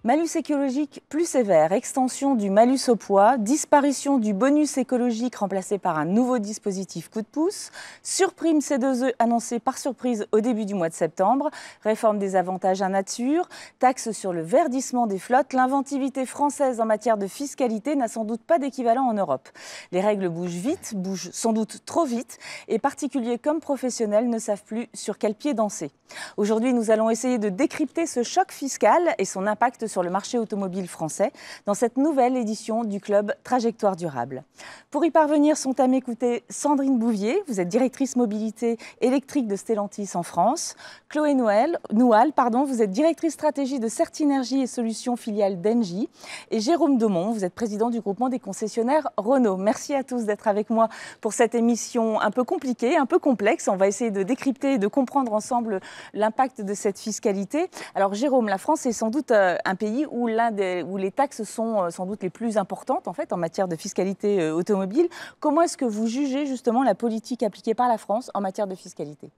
Malus écologique plus sévère, extension du malus au poids, disparition du bonus écologique remplacé par un nouveau dispositif coup de pouce, surprime C2E annoncée par surprise au début du mois de septembre, réforme des avantages à nature, taxe sur le verdissement des flottes, l'inventivité française en matière de fiscalité n'a sans doute pas d'équivalent en Europe. Les règles bougent vite, bougent sans doute trop vite, et particuliers comme professionnels ne savent plus sur quel pied danser. Aujourd'hui, nous allons essayer de décrypter ce choc fiscal et son impact sur le marché automobile français dans cette nouvelle édition du Club Trajectoire Durable. Pour y parvenir, sont à m'écouter Sandrine Bouvier, vous êtes directrice mobilité électrique de Stellantis en France, Chloé Noual, vous êtes directrice stratégie de Certinergie et Solutions filiale d'Engie, et Jérôme Daumont, vous êtes président du groupement des concessionnaires Renault. Merci à tous d'être avec moi pour cette émission un peu compliquée, un peu complexe. On va essayer de décrypter et de comprendre ensemble l'impact de cette fiscalité. Alors Jérôme, la France est sans doute un pays où les taxes sont sans doute les plus importantes en fait en matière de fiscalité automobile. Comment est-ce que vous jugez justement la politique appliquée par la France en matière de fiscalité ?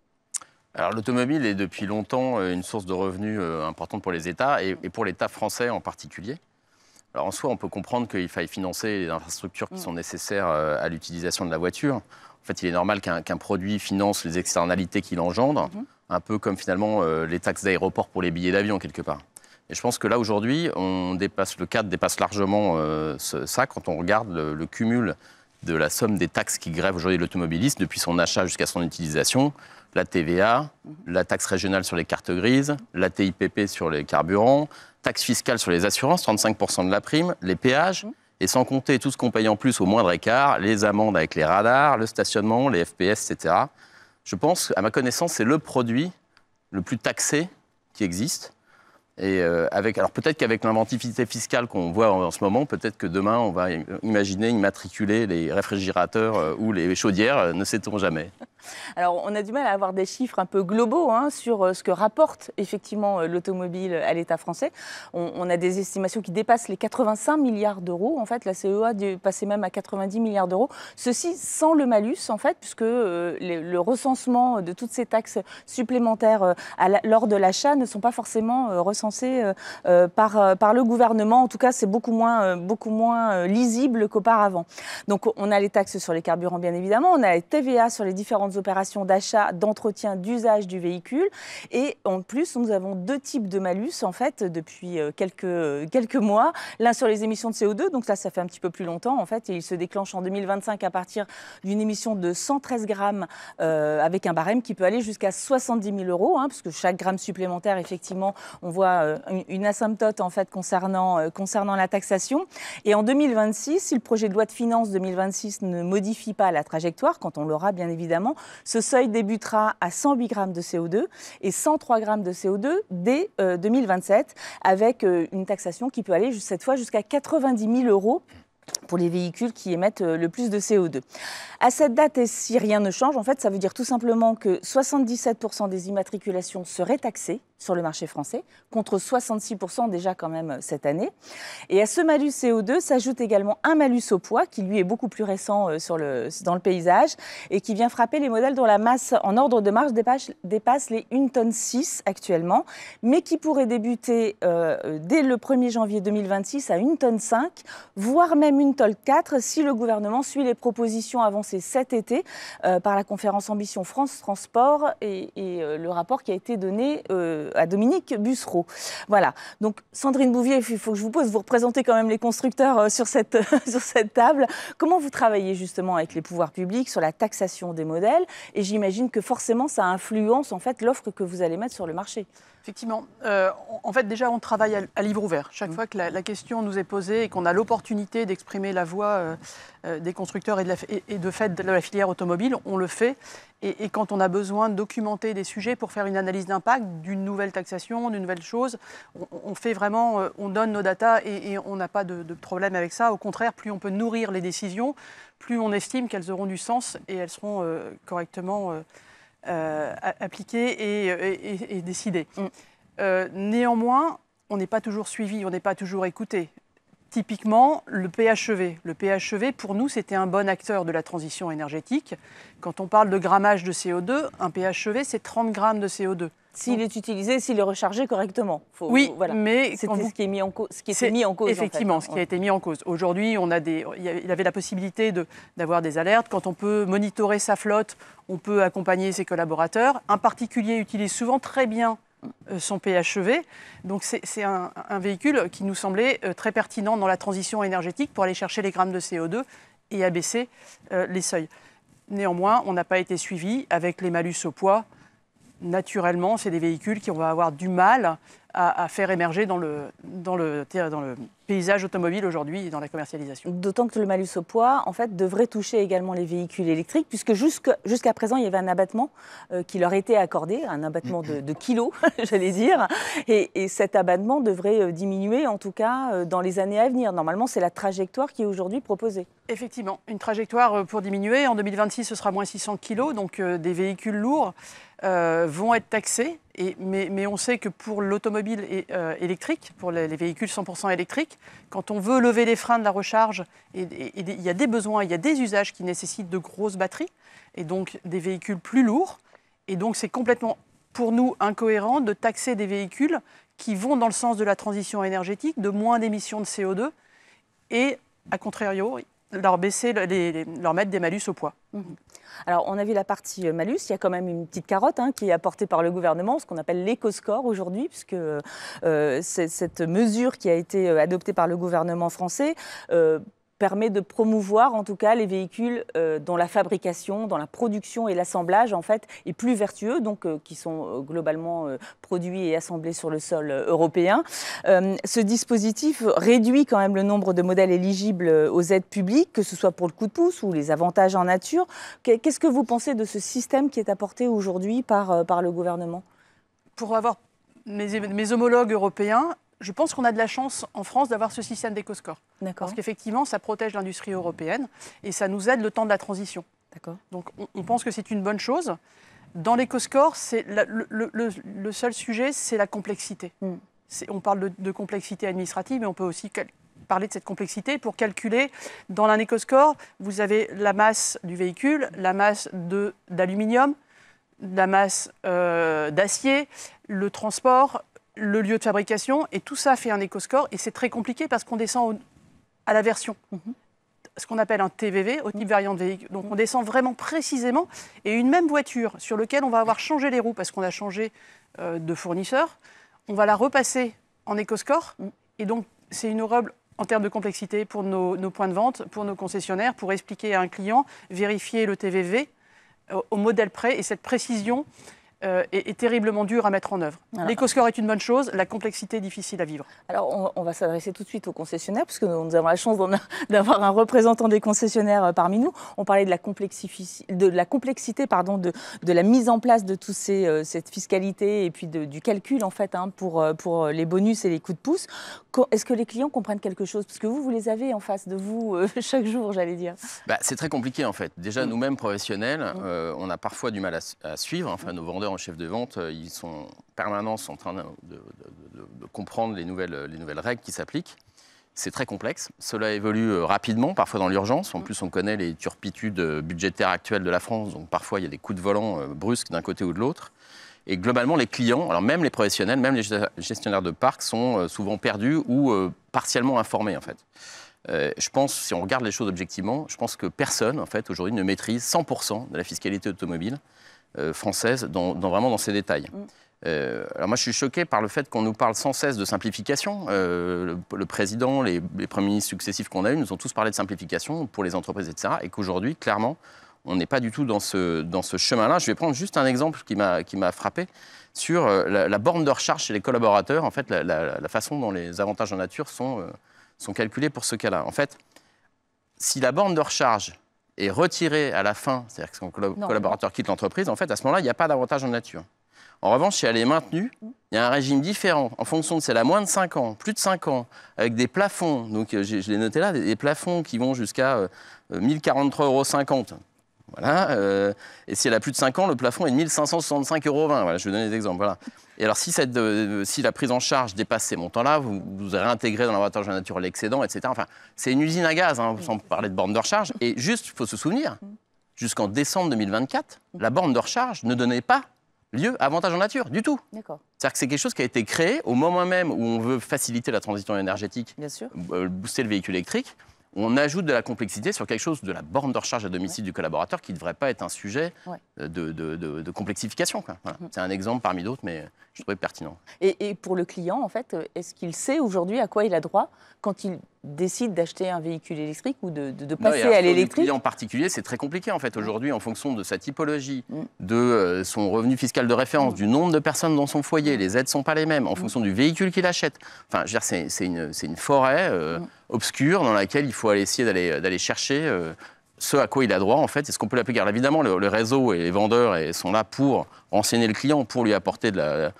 Alors l'automobile est depuis longtemps une source de revenus importante pour les États et pour l'État français en particulier. Alors en soi, on peut comprendre qu'il faille financer les infrastructures qui sont nécessaires à l'utilisation de la voiture. En fait, il est normal qu'un produit finance les externalités qu'il engendre, un peu comme finalement les taxes d'aéroport pour les billets d'avion quelque part. Et je pense que là, aujourd'hui, le cadre dépasse largement ça quand on regarde le cumul de la somme des taxes qui grèvent aujourd'hui l'automobiliste depuis son achat jusqu'à son utilisation. La TVA, la taxe régionale sur les cartes grises, la TIPP sur les carburants, taxe fiscale sur les assurances, 35% de la prime, les péages, et sans compter tout ce qu'on paye en plus au moindre écart, les amendes avec les radars, le stationnement, les FPS, etc. Je pense, à ma connaissance, c'est le produit le plus taxé qui existe. Et alors peut-être qu'avec l'inventivité fiscale qu'on voit en ce moment, peut-être que demain, on va imaginer immatriculer les réfrigérateurs ou les chaudières, ne sait-on jamais. Alors, on a du mal à avoir des chiffres un peu globaux sur ce que rapporte effectivement l'automobile à l'État français. On a des estimations qui dépassent les 85 milliards d'euros. En fait, la CEA a dû passer même à 90 milliards d'euros. Ceci sans le malus, en fait, puisque le recensement de toutes ces taxes supplémentaires lors de l'achat ne sont pas forcément recensées par le gouvernement. En tout cas, c'est beaucoup moins lisible qu'auparavant. Donc, on a les taxes sur les carburants, bien évidemment. On a les TVA sur les différentes opérations d'achat, d'entretien, d'usage du véhicule. Et en plus, nous avons deux types de malus, en fait, depuis quelques mois. L'un sur les émissions de CO2, donc ça fait un petit peu plus longtemps, en fait, et il se déclenche en 2025 à partir d'une émission de 113 grammes avec un barème qui peut aller jusqu'à 70 000 euros, parce que chaque gramme supplémentaire, effectivement, on voit une asymptote, en fait, concernant la taxation. Et en 2026, si le projet de loi de finances 2026 ne modifie pas la trajectoire, quand on l'aura, bien évidemment, ce seuil débutera à 108 grammes de CO2 et 103 grammes de CO2 dès 2027, avec une taxation qui peut aller cette fois jusqu'à 90 000 euros pour les véhicules qui émettent le plus de CO2. À cette date, et si rien ne change, en fait, ça veut dire tout simplement que 77% des immatriculations seraient taxées sur le marché français, contre 66% déjà quand même cette année. Et à ce malus CO2 s'ajoute également un malus au poids, qui lui est beaucoup plus récent dans le paysage, et qui vient frapper les modèles dont la masse en ordre de marche dépasse les 1,6 tonne actuellement, mais qui pourrait débuter dès le 1er janvier 2026 à 1,5 tonne, voire même 1,4 tonne si le gouvernement suit les propositions avancées cet été par la conférence Ambition France Transport et le rapport qui a été donné à Dominique Bussereau. Voilà. Donc, Sandrine Bouvier, il faut que je vous pose, vous représentez quand même les constructeurs sur cette table. Comment vous travaillez justement avec les pouvoirs publics sur la taxation des modèles ? Et j'imagine que forcément, ça influence en fait l'offre que vous allez mettre sur le marché. Effectivement. En fait, déjà, on travaille à livre ouvert. Chaque fois que la question nous est posée et qu'on a l'opportunité d'exprimer la voix des constructeurs et de fait de la filière automobile, on le fait. Et quand on a besoin de documenter des sujets pour faire une analyse d'impact d'une nouvelle taxation, d'une nouvelle chose, on fait vraiment, on donne nos datas et on n'a pas de problème avec ça. Au contraire, plus on peut nourrir les décisions, plus on estime qu'elles auront du sens et elles seront correctement appliquées et décidées. Néanmoins, on n'est pas toujours suivi, on n'est pas toujours écouté. Typiquement, le PHEV. Le PHEV, pour nous, c'était un bon acteur de la transition énergétique. Quand on parle de grammage de CO2, un PHEV, c'est 30 grammes de CO2. S'il est utilisé, s'il est rechargé correctement. Oui, mais c'était ce qui est mis en cause. Ce qui était mis en cause. Effectivement, ce qui a été mis en cause. Aujourd'hui, il avait la possibilité d'avoir des alertes. Quand on peut monitorer sa flotte, on peut accompagner ses collaborateurs. Un particulier utilise souvent très bien son PHEV. Donc c'est un véhicule qui nous semblait très pertinent dans la transition énergétique pour aller chercher les grammes de CO2 et abaisser les seuils. Néanmoins, on n'a pas été suivi avec les malus au poids. Naturellement, c'est des véhicules qu'on va avoir du mal à faire émerger dans le paysage automobile aujourd'hui et dans la commercialisation. D'autant que le malus au poids, en fait, devrait toucher également les véhicules électriques, puisque jusqu'à présent, il y avait un abattement qui leur était accordé, un abattement de kilos, j'allais dire, et cet abattement devrait diminuer, en tout cas, dans les années à venir. Normalement, c'est la trajectoire qui est aujourd'hui proposée. Effectivement, une trajectoire pour diminuer. En 2026, ce sera moins 600 kilos, donc des véhicules lourds vont être taxés. Mais on sait que pour l'automobile électrique, pour les véhicules 100% électriques, quand on veut lever les freins de la recharge, il y a des besoins, il y a des usages qui nécessitent de grosses batteries, et donc des véhicules plus lourds. Et donc c'est complètement, pour nous, incohérent de taxer des véhicules qui vont dans le sens de la transition énergétique, de moins d'émissions de CO2, et, à contrario, leur mettre des malus au poids. Alors, on a vu la partie malus, il y a quand même une petite carotte qui est apportée par le gouvernement, ce qu'on appelle l'éco-score aujourd'hui, puisque cette mesure qui a été adoptée par le gouvernement français permet de promouvoir en tout cas les véhicules dont la fabrication, dont la production et l'assemblage en fait est plus vertueux, donc qui sont globalement produits et assemblés sur le sol européen. Ce dispositif réduit quand même le nombre de modèles éligibles aux aides publiques, que ce soit pour le coup de pouce ou les avantages en nature. Qu'est-ce que vous pensez de ce système qui est apporté aujourd'hui par le gouvernement? Pour avoir mes homologues européens, je pense qu'on a de la chance en France d'avoir ce système d'éco-score. Parce qu'effectivement, ça protège l'industrie européenne et ça nous aide le temps de la transition. Donc on pense que c'est une bonne chose. Dans l'éco-score, le seul sujet, c'est la complexité. On parle de complexité administrative, mais on peut aussi parler de cette complexité pour calculer. Dans un éco-score, vous avez la masse du véhicule, la masse d'aluminium, la masse d'acier, le transport, le lieu de fabrication, et tout ça fait un éco-score, et c'est très compliqué parce qu'on descend à la version, ce qu'on appelle un TVV, au type variant de véhicule. Donc on descend vraiment précisément, et une même voiture sur laquelle on va avoir changé les roues parce qu'on a changé de fournisseur, on va la repasser en éco-score, et donc c'est une horreur en termes de complexité pour nos points de vente, pour nos concessionnaires, pour expliquer à un client, vérifier le TVV au modèle près, et cette précision est terriblement dur à mettre en œuvre. L'éco-score est une bonne chose, la complexité est difficile à vivre. Alors, on va s'adresser tout de suite aux concessionnaires, puisque nous avons la chance d'avoir un représentant des concessionnaires parmi nous. On parlait de la complexité de la mise en place de toute cette fiscalité et puis du calcul, en fait, pour les bonus et les coups de pouce. Est-ce que les clients comprennent quelque chose? Parce que vous les avez en face de vous chaque jour, j'allais dire. C'est très compliqué, en fait. Déjà, nous-mêmes, professionnels, on a parfois du mal à suivre. Enfin, nos vendeurs en chef de vente, ils sont en permanence en train de comprendre les nouvelles règles qui s'appliquent. C'est très complexe. Cela évolue rapidement, parfois dans l'urgence. En plus, on connaît les turpitudes budgétaires actuelles de la France. Donc, parfois, il y a des coups de volant brusques d'un côté ou de l'autre. Et globalement, les clients, alors même les professionnels, même les gestionnaires de parcs, sont souvent perdus ou partiellement informés, en fait. Je pense, si on regarde les choses objectivement, je pense que personne, en fait, aujourd'hui, ne maîtrise 100% de la fiscalité automobile française vraiment dans ses détails. Alors moi, je suis choqué par le fait qu'on nous parle sans cesse de simplification. Le président, les premiers ministres successifs qu'on a eus nous ont tous parlé de simplification pour les entreprises, etc. Et qu'aujourd'hui, clairement, on n'est pas du tout dans ce chemin-là. Je vais prendre juste un exemple qui m'a frappé sur la borne de recharge chez les collaborateurs. En fait, la façon dont les avantages en nature sont calculés pour ce cas-là. En fait, si la borne de recharge est retirée à la fin, c'est-à-dire que son collaborateur quitte l'entreprise, en fait, à ce moment-là, il n'y a pas d'avantage en nature. En revanche, si elle est maintenue, il y a un régime différent en fonction de si elle a moins de 5 ans, plus de 5 ans, avec des plafonds, donc je l'ai noté là, des plafonds qui vont jusqu'à 1 043,50 €. Voilà, et si elle a plus de 5 ans, le plafond est de 1 565,20 €. Voilà, je vais vous donner des exemples. Voilà. Et alors, si la prise en charge dépasse ces montants-là, vous réintégrez dans l'avantage de la nature l'excédent, etc. Enfin, c'est une usine à gaz, hein, sans parler de borne de recharge. Et juste, il faut se souvenir, jusqu'en décembre 2024, la borne de recharge ne donnait pas lieu à avantage en nature, du tout. C'est-à-dire que c'est quelque chose qui a été créé au moment même où on veut faciliter la transition énergétique, booster le véhicule électrique. On ajoute de la complexité sur quelque chose de la borne de recharge à domicile du collaborateur qui ne devrait pas être un sujet de complexification, quoi. Voilà. C'est un exemple parmi d'autres, mais je trouvais pertinent. Et pour le client, en fait, est-ce qu'il sait aujourd'hui à quoi il a droit quand il décide d'acheter un véhicule électrique ou de passer à l'électrique? Le client en particulier, c'est très compliqué, en fait, aujourd'hui, en fonction de sa typologie, de son revenu fiscal de référence, du nombre de personnes dans son foyer, les aides ne sont pas les mêmes, en fonction du véhicule qu'il achète. Enfin, je veux dire, c'est une forêt obscure dans laquelle il faut essayer d'aller chercher ce à quoi il a droit, en fait, et ce qu'on peut l'appliquer. Alors évidemment, le réseau et les vendeurs sont là pour renseigner le client, pour lui apporter de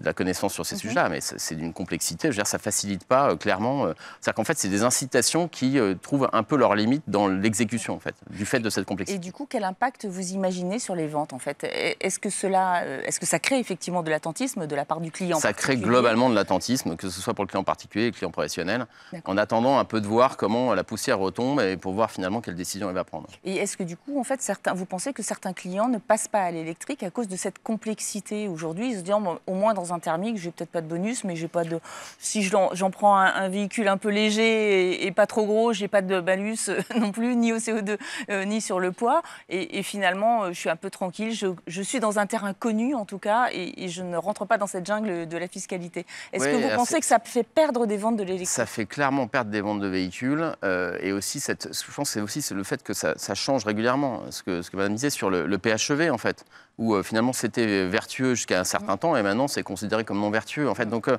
la connaissance sur ces sujets-là, mais c'est d'une complexité. Je veux dire, ça ne facilite pas clairement. C'est-à-dire qu'en fait, c'est des incitations qui trouvent un peu leurs limites dans l'exécution, en fait, du fait de cette complexité. Et du coup, quel impact vous imaginez sur les ventes, en fait? Est-ce que ça crée effectivement de l'attentisme de la part du client? Ça crée globalement de l'attentisme, que ce soit pour le client particulier et le client professionnel, en attendant un peu de voir comment la poussière retombe et pour voir finalement quelle décision il va prendre. Et est-ce que du coup, en fait, vous pensez que certains clients ne passent pas à l'électrique à cause de cette complexité aujourd'hui? Ils se disent, au moins dans un thermique, j'ai peut-être pas de bonus, mais j'ai pas de. Si j'en prends un véhicule un peu léger et pas trop gros, j'ai pas de malus non plus, ni au CO2, ni sur le poids. Et finalement, je suis un peu tranquille. Je suis dans un terrain connu, en tout cas, et je ne rentre pas dans cette jungle de la fiscalité. Est-ce que vous pensez que ça fait perdre des ventes de l'électrique? Ça fait clairement perdre des ventes de véhicules. Et aussi, je pense que c'est aussi le fait que ça change régulièrement. Ce que Madame disait sur le PHEV, en fait, où finalement c'était vertueux jusqu'à un certain temps et maintenant c'est considéré comme non vertueux. En fait, donc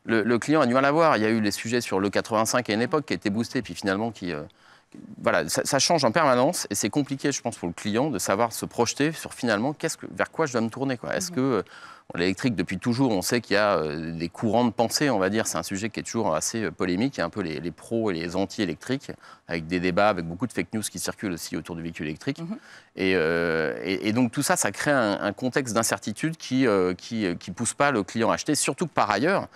le client a du mal à voir. Il y a eu les sujets sur le 85 à une époque qui a été boosté, puis finalement voilà, ça change en permanence et c'est compliqué, je pense, pour le client de savoir se projeter sur finalement vers quoi je dois me tourner, quoi. Est-ce que l'électrique, depuis toujours, on sait qu'il y a des courants de pensée, on va dire. C'est un sujet qui est toujours assez polémique. Il y a un peu les pros et les anti-électriques, avec des débats, avec beaucoup de fake news qui circulent aussi autour du véhicule électrique. Et donc tout ça, ça crée un contexte d'incertitude qui pousse pas le client à acheter, surtout que par ailleurs,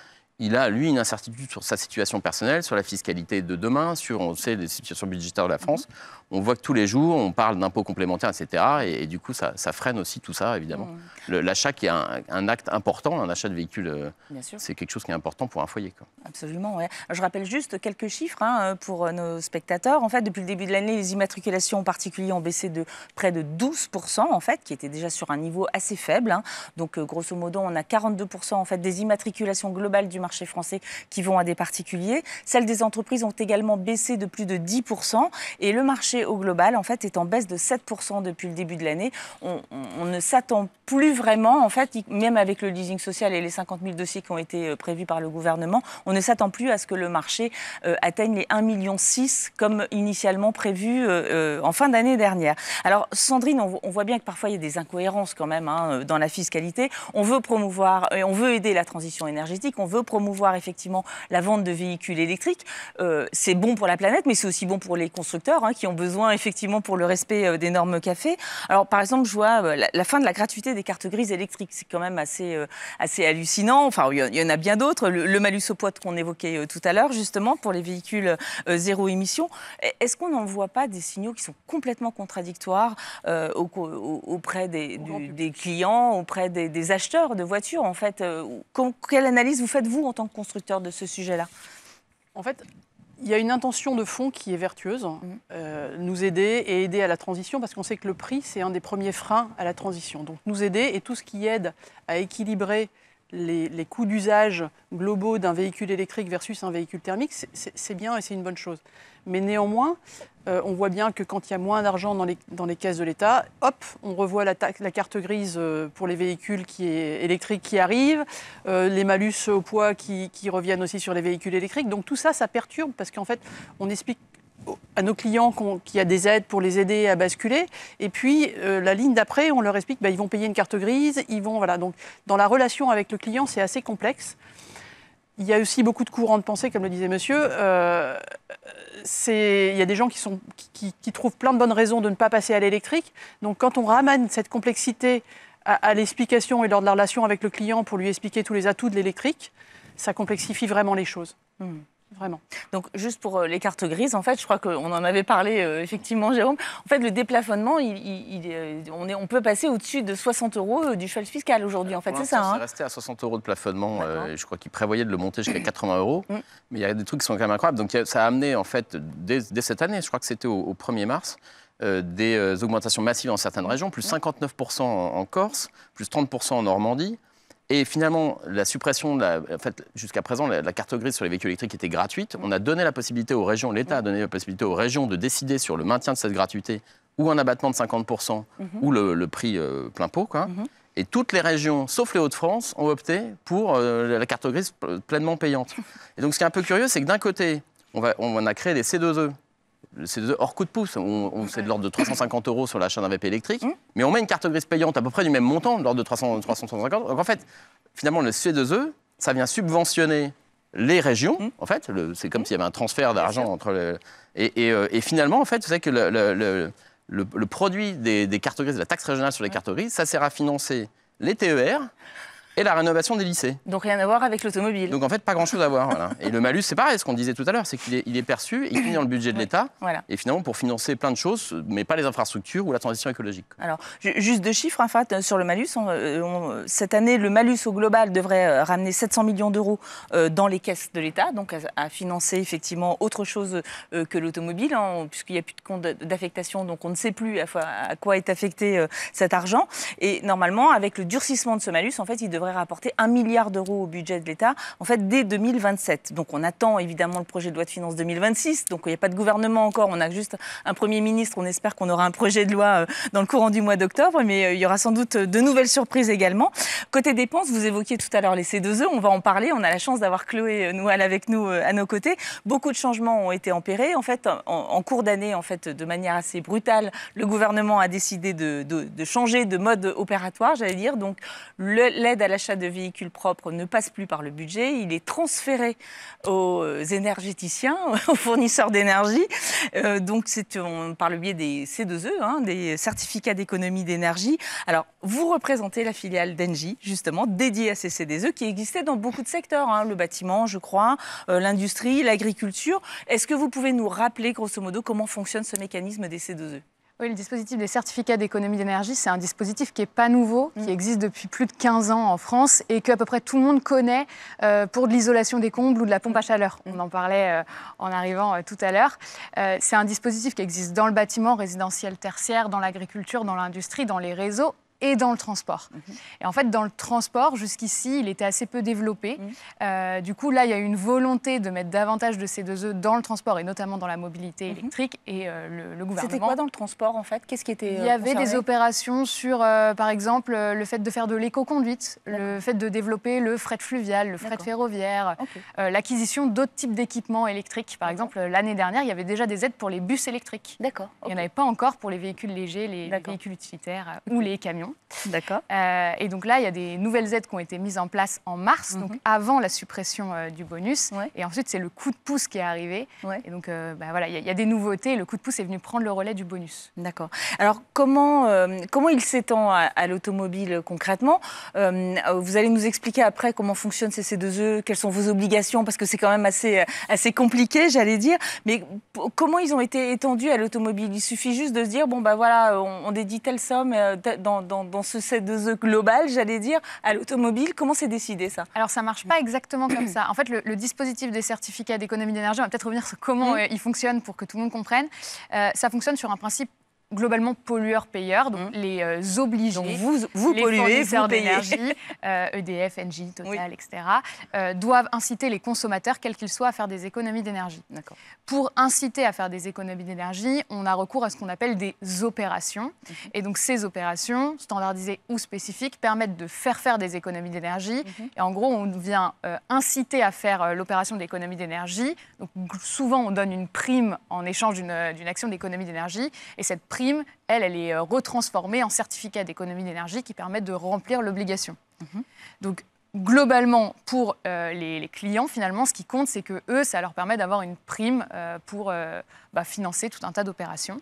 il a, lui, une incertitude sur sa situation personnelle, sur la fiscalité de demain, on sait, les situations budgétaires de la France. On voit que tous les jours, on parle d'impôts complémentaires, etc. Et du coup, ça freine aussi tout ça, évidemment. L'achat qui est un acte important, un achat de véhicule, c'est quelque chose qui est important pour un foyer, quoi. Absolument, ouais. Je rappelle juste quelques chiffres pour nos spectateurs. En fait, depuis le début de l'année, les immatriculations en particulier ont baissé de près de 12%, en fait, qui était déjà sur un niveau assez faible. Donc, grosso modo, on a 42% en fait, des immatriculations globales du marché français qui vont à des particuliers. Celles des entreprises ont également baissé de plus de 10%. Et le marché au global, en fait, est en baisse de 7% depuis le début de l'année. On ne s'attend plus vraiment, en fait, même avec le leasing social et les 50 000 dossiers qui ont été prévus par le gouvernement, on ne s'attend plus à ce que le marché atteigne les 1,6 million comme initialement prévu en fin d'année dernière. Alors, Sandrine, on voit bien que parfois il y a des incohérences quand même dans la fiscalité. On veut promouvoir, on veut aider la transition énergétique, on veut promouvoir effectivement la vente de véhicules électriques. C'est bon pour la planète, mais c'est aussi bon pour les constructeurs qui ont besoin effectivement pour le respect des normes CAFE. Alors, par exemple, je vois la fin de la gratuité des cartes grises électriques. C'est quand même assez hallucinant. Enfin, il y en a bien d'autres. Le malus au poids qu'on évoquait tout à l'heure, justement, pour les véhicules zéro émission. Est-ce qu'on n'en voit pas des signaux qui sont complètement contradictoires auprès des clients, auprès des acheteurs de voitures, en fait? Quelle analyse vous faites, vous, en tant que constructeur, de ce sujet-là? En fait, il y a une intention de fond qui est vertueuse, nous aider et aider à la transition, parce qu'on sait que le prix, c'est un des premiers freins à la transition. Donc nous aider et tout ce qui aide à équilibrer les coûts d'usage globaux d'un véhicule électrique versus un véhicule thermique, c'est bien et c'est une bonne chose. Mais néanmoins, on voit bien que quand il y a moins d'argent dans les caisses de l'État, hop, on revoit la carte grise pour les véhicules électriques qui arrivent, les malus au poids qui reviennent aussi sur les véhicules électriques. Donc tout ça, ça perturbe parce qu'en fait, on explique à nos clients qu'il y a des aides pour les aider à basculer. Et puis, la ligne d'après, on leur explique qu'ils vont payer une carte grise. Voilà. Donc, dans la relation avec le client, c'est assez complexe. il y a aussi beaucoup de courants de pensée, comme le disait monsieur. Il y a des gens qui trouvent plein de bonnes raisons de ne pas passer à l'électrique. Donc quand on ramène cette complexité à l'explication et lors de la relation avec le client pour lui expliquer tous les atouts de l'électrique, ça complexifie vraiment les choses. Vraiment. Donc, juste pour les cartes grises, en fait, je crois qu'on en avait parlé, effectivement, Jérôme. En fait, le déplafonnement, on peut passer au-dessus de 60 € du chouette fiscal aujourd'hui, en fait, c'est ça. C'est resté à 60 € de plafonnement. Je crois qu'ils prévoyaient de le monter jusqu'à 80 €. Mais il y a des trucs qui sont quand même incroyables. Donc, ça a amené, en fait, dès cette année, je crois que c'était au 1er mars, des augmentations massives dans certaines régions, plus 59% en Corse, plus 30% en Normandie. Et finalement, la suppression, en fait, jusqu'à présent, la carte grise sur les véhicules électriques était gratuite. On a donné la possibilité aux régions, l'État a donné la possibilité aux régions de décider sur le maintien de cette gratuité ou un abattement de 50% ou le prix plein pot, quoi. Et toutes les régions, sauf les Hauts-de-France, ont opté pour la carte grise pleinement payante. Et donc, ce qui est un peu curieux, c'est que d'un côté, on a créé des C2E. Le C2E hors coup de pouce, c'est de l'ordre de 350 € sur l'achat d'un VP électrique, mais on met une carte grise payante à peu près du même montant, de l'ordre de 350. Donc en fait, finalement, le C2E, ça vient subventionner les régions. En fait, c'est comme s'il y avait un transfert d'argent entre les... Et finalement, en fait, vous savez que le produit des cartes grises, de la taxe régionale sur les cartes grises, ça sert à financer les TER et la rénovation des lycées. Donc rien à voir avec l'automobile. Donc en fait, pas grand-chose à voir. Voilà. Et le malus, c'est pareil, ce qu'on disait tout à l'heure, c'est qu'il est perçu, il finit dans le budget de l'État, et finalement pour financer plein de choses, mais pas les infrastructures ou la transition écologique. Alors, juste deux chiffres en fait, sur le malus. Cette année, le malus au global devrait ramener 700 millions d'euros dans les caisses de l'État, donc à financer effectivement autre chose que l'automobile, puisqu'il n'y a plus de compte d'affectation, donc on ne sait plus à quoi est affecté cet argent. Et normalement, avec le durcissement de ce malus, en fait, il devrait rapporter 1 milliard d'euros au budget de l'État, en fait, dès 2027. Donc on attend évidemment le projet de loi de finances 2026, donc il n'y a pas de gouvernement encore, on a juste un Premier ministre, on espère qu'on aura un projet de loi dans le courant du mois d'octobre, mais il y aura sans doute de nouvelles surprises également. Côté dépenses, vous évoquiez tout à l'heure les C2E, on va en parler, on a la chance d'avoir Chloé Noual avec nous à nos côtés. Beaucoup de changements ont été opérés, en fait, en cours d'année, en fait, de manière assez brutale, le gouvernement a décidé de changer de mode opératoire, j'allais dire, donc l'aide à l'achat de véhicules propres ne passe plus par le budget, il est transféré aux énergéticiens, aux fournisseurs d'énergie. Donc c'est par le biais des C2E, des certificats d'économie d'énergie. Alors vous représentez la filiale d'Engie, justement, dédiée à ces C2E qui existait dans beaucoup de secteurs, le bâtiment, je crois, l'industrie, l'agriculture. Est-ce que vous pouvez nous rappeler, grosso modo, comment fonctionne ce mécanisme des C2E ? Oui, le dispositif des certificats d'économie d'énergie, c'est un dispositif qui n'est pas nouveau, qui existe depuis plus de 15 ans en France et qu'à peu près tout le monde connaît pour de l'isolation des combles ou de la pompe à chaleur. On en parlait en arrivant tout à l'heure. C'est un dispositif qui existe dans le bâtiment résidentiel tertiaire, dans l'agriculture, dans l'industrie, dans les réseaux et dans le transport. Et en fait, dans le transport, jusqu'ici, il était assez peu développé. Du coup, là, il y a eu une volonté de mettre davantage de C2E dans le transport, et notamment dans la mobilité électrique. Et le gouvernement... C'était quoi dans le transport, en fait ? Qu'est-ce qui était Il y avait des opérations sur, par exemple, le fait de faire de l'éco-conduite, le fait de développer le fret fluvial, le fret ferroviaire, l'acquisition d'autres types d'équipements électriques. Par exemple, l'année dernière, il y avait déjà des aides pour les bus électriques. D'accord. Il n'y en avait pas encore pour les véhicules légers, les véhicules utilitaires ou les camions. D'accord. Et donc là, il y a des nouvelles aides qui ont été mises en place en mars, donc avant la suppression du bonus. Et ensuite, c'est le coup de pouce qui est arrivé. Et donc, voilà, il y a des nouveautés. Le coup de pouce est venu prendre le relais du bonus. D'accord. Alors, comment il s'étend à l'automobile concrètement ? Vous allez nous expliquer après comment fonctionnent ces C2E, quelles sont vos obligations, parce que c'est quand même assez compliqué, j'allais dire. Mais comment ils ont été étendus à l'automobile ? Il suffit juste de se dire, bon, bah voilà, on dédie telle somme dans ce C2E global, j'allais dire, à l'automobile. Comment c'est décidé, ça ? Alors, ça ne marche pas exactement comme ça. En fait, le dispositif des certificats d'économie d'énergie, on va peut-être revenir sur comment il fonctionne pour que tout le monde comprenne. Ça fonctionne sur un principe globalement pollueur-payeur, donc les obligés, donc vous les polluez, fournisseurs vous payez. d'énergie, EDF, Engie, Total, etc., doivent inciter les consommateurs, quels qu'ils soient, à faire des économies d'énergie. D'accord. Pour inciter à faire des économies d'énergie, on a recours à ce qu'on appelle des opérations. Et donc ces opérations, standardisées ou spécifiques, permettent de faire des économies d'énergie. Et en gros, on vient inciter à faire l'opération d'économie d'énergie. Donc souvent, on donne une prime en échange d'une action d'économie d'énergie. Et cette prime, elle est retransformée en certificat d'économie d'énergie qui permet de remplir l'obligation. Donc, globalement, pour les clients, finalement, ce qui compte, c'est que eux, ça leur permet d'avoir une prime pour financer tout un tas d'opérations.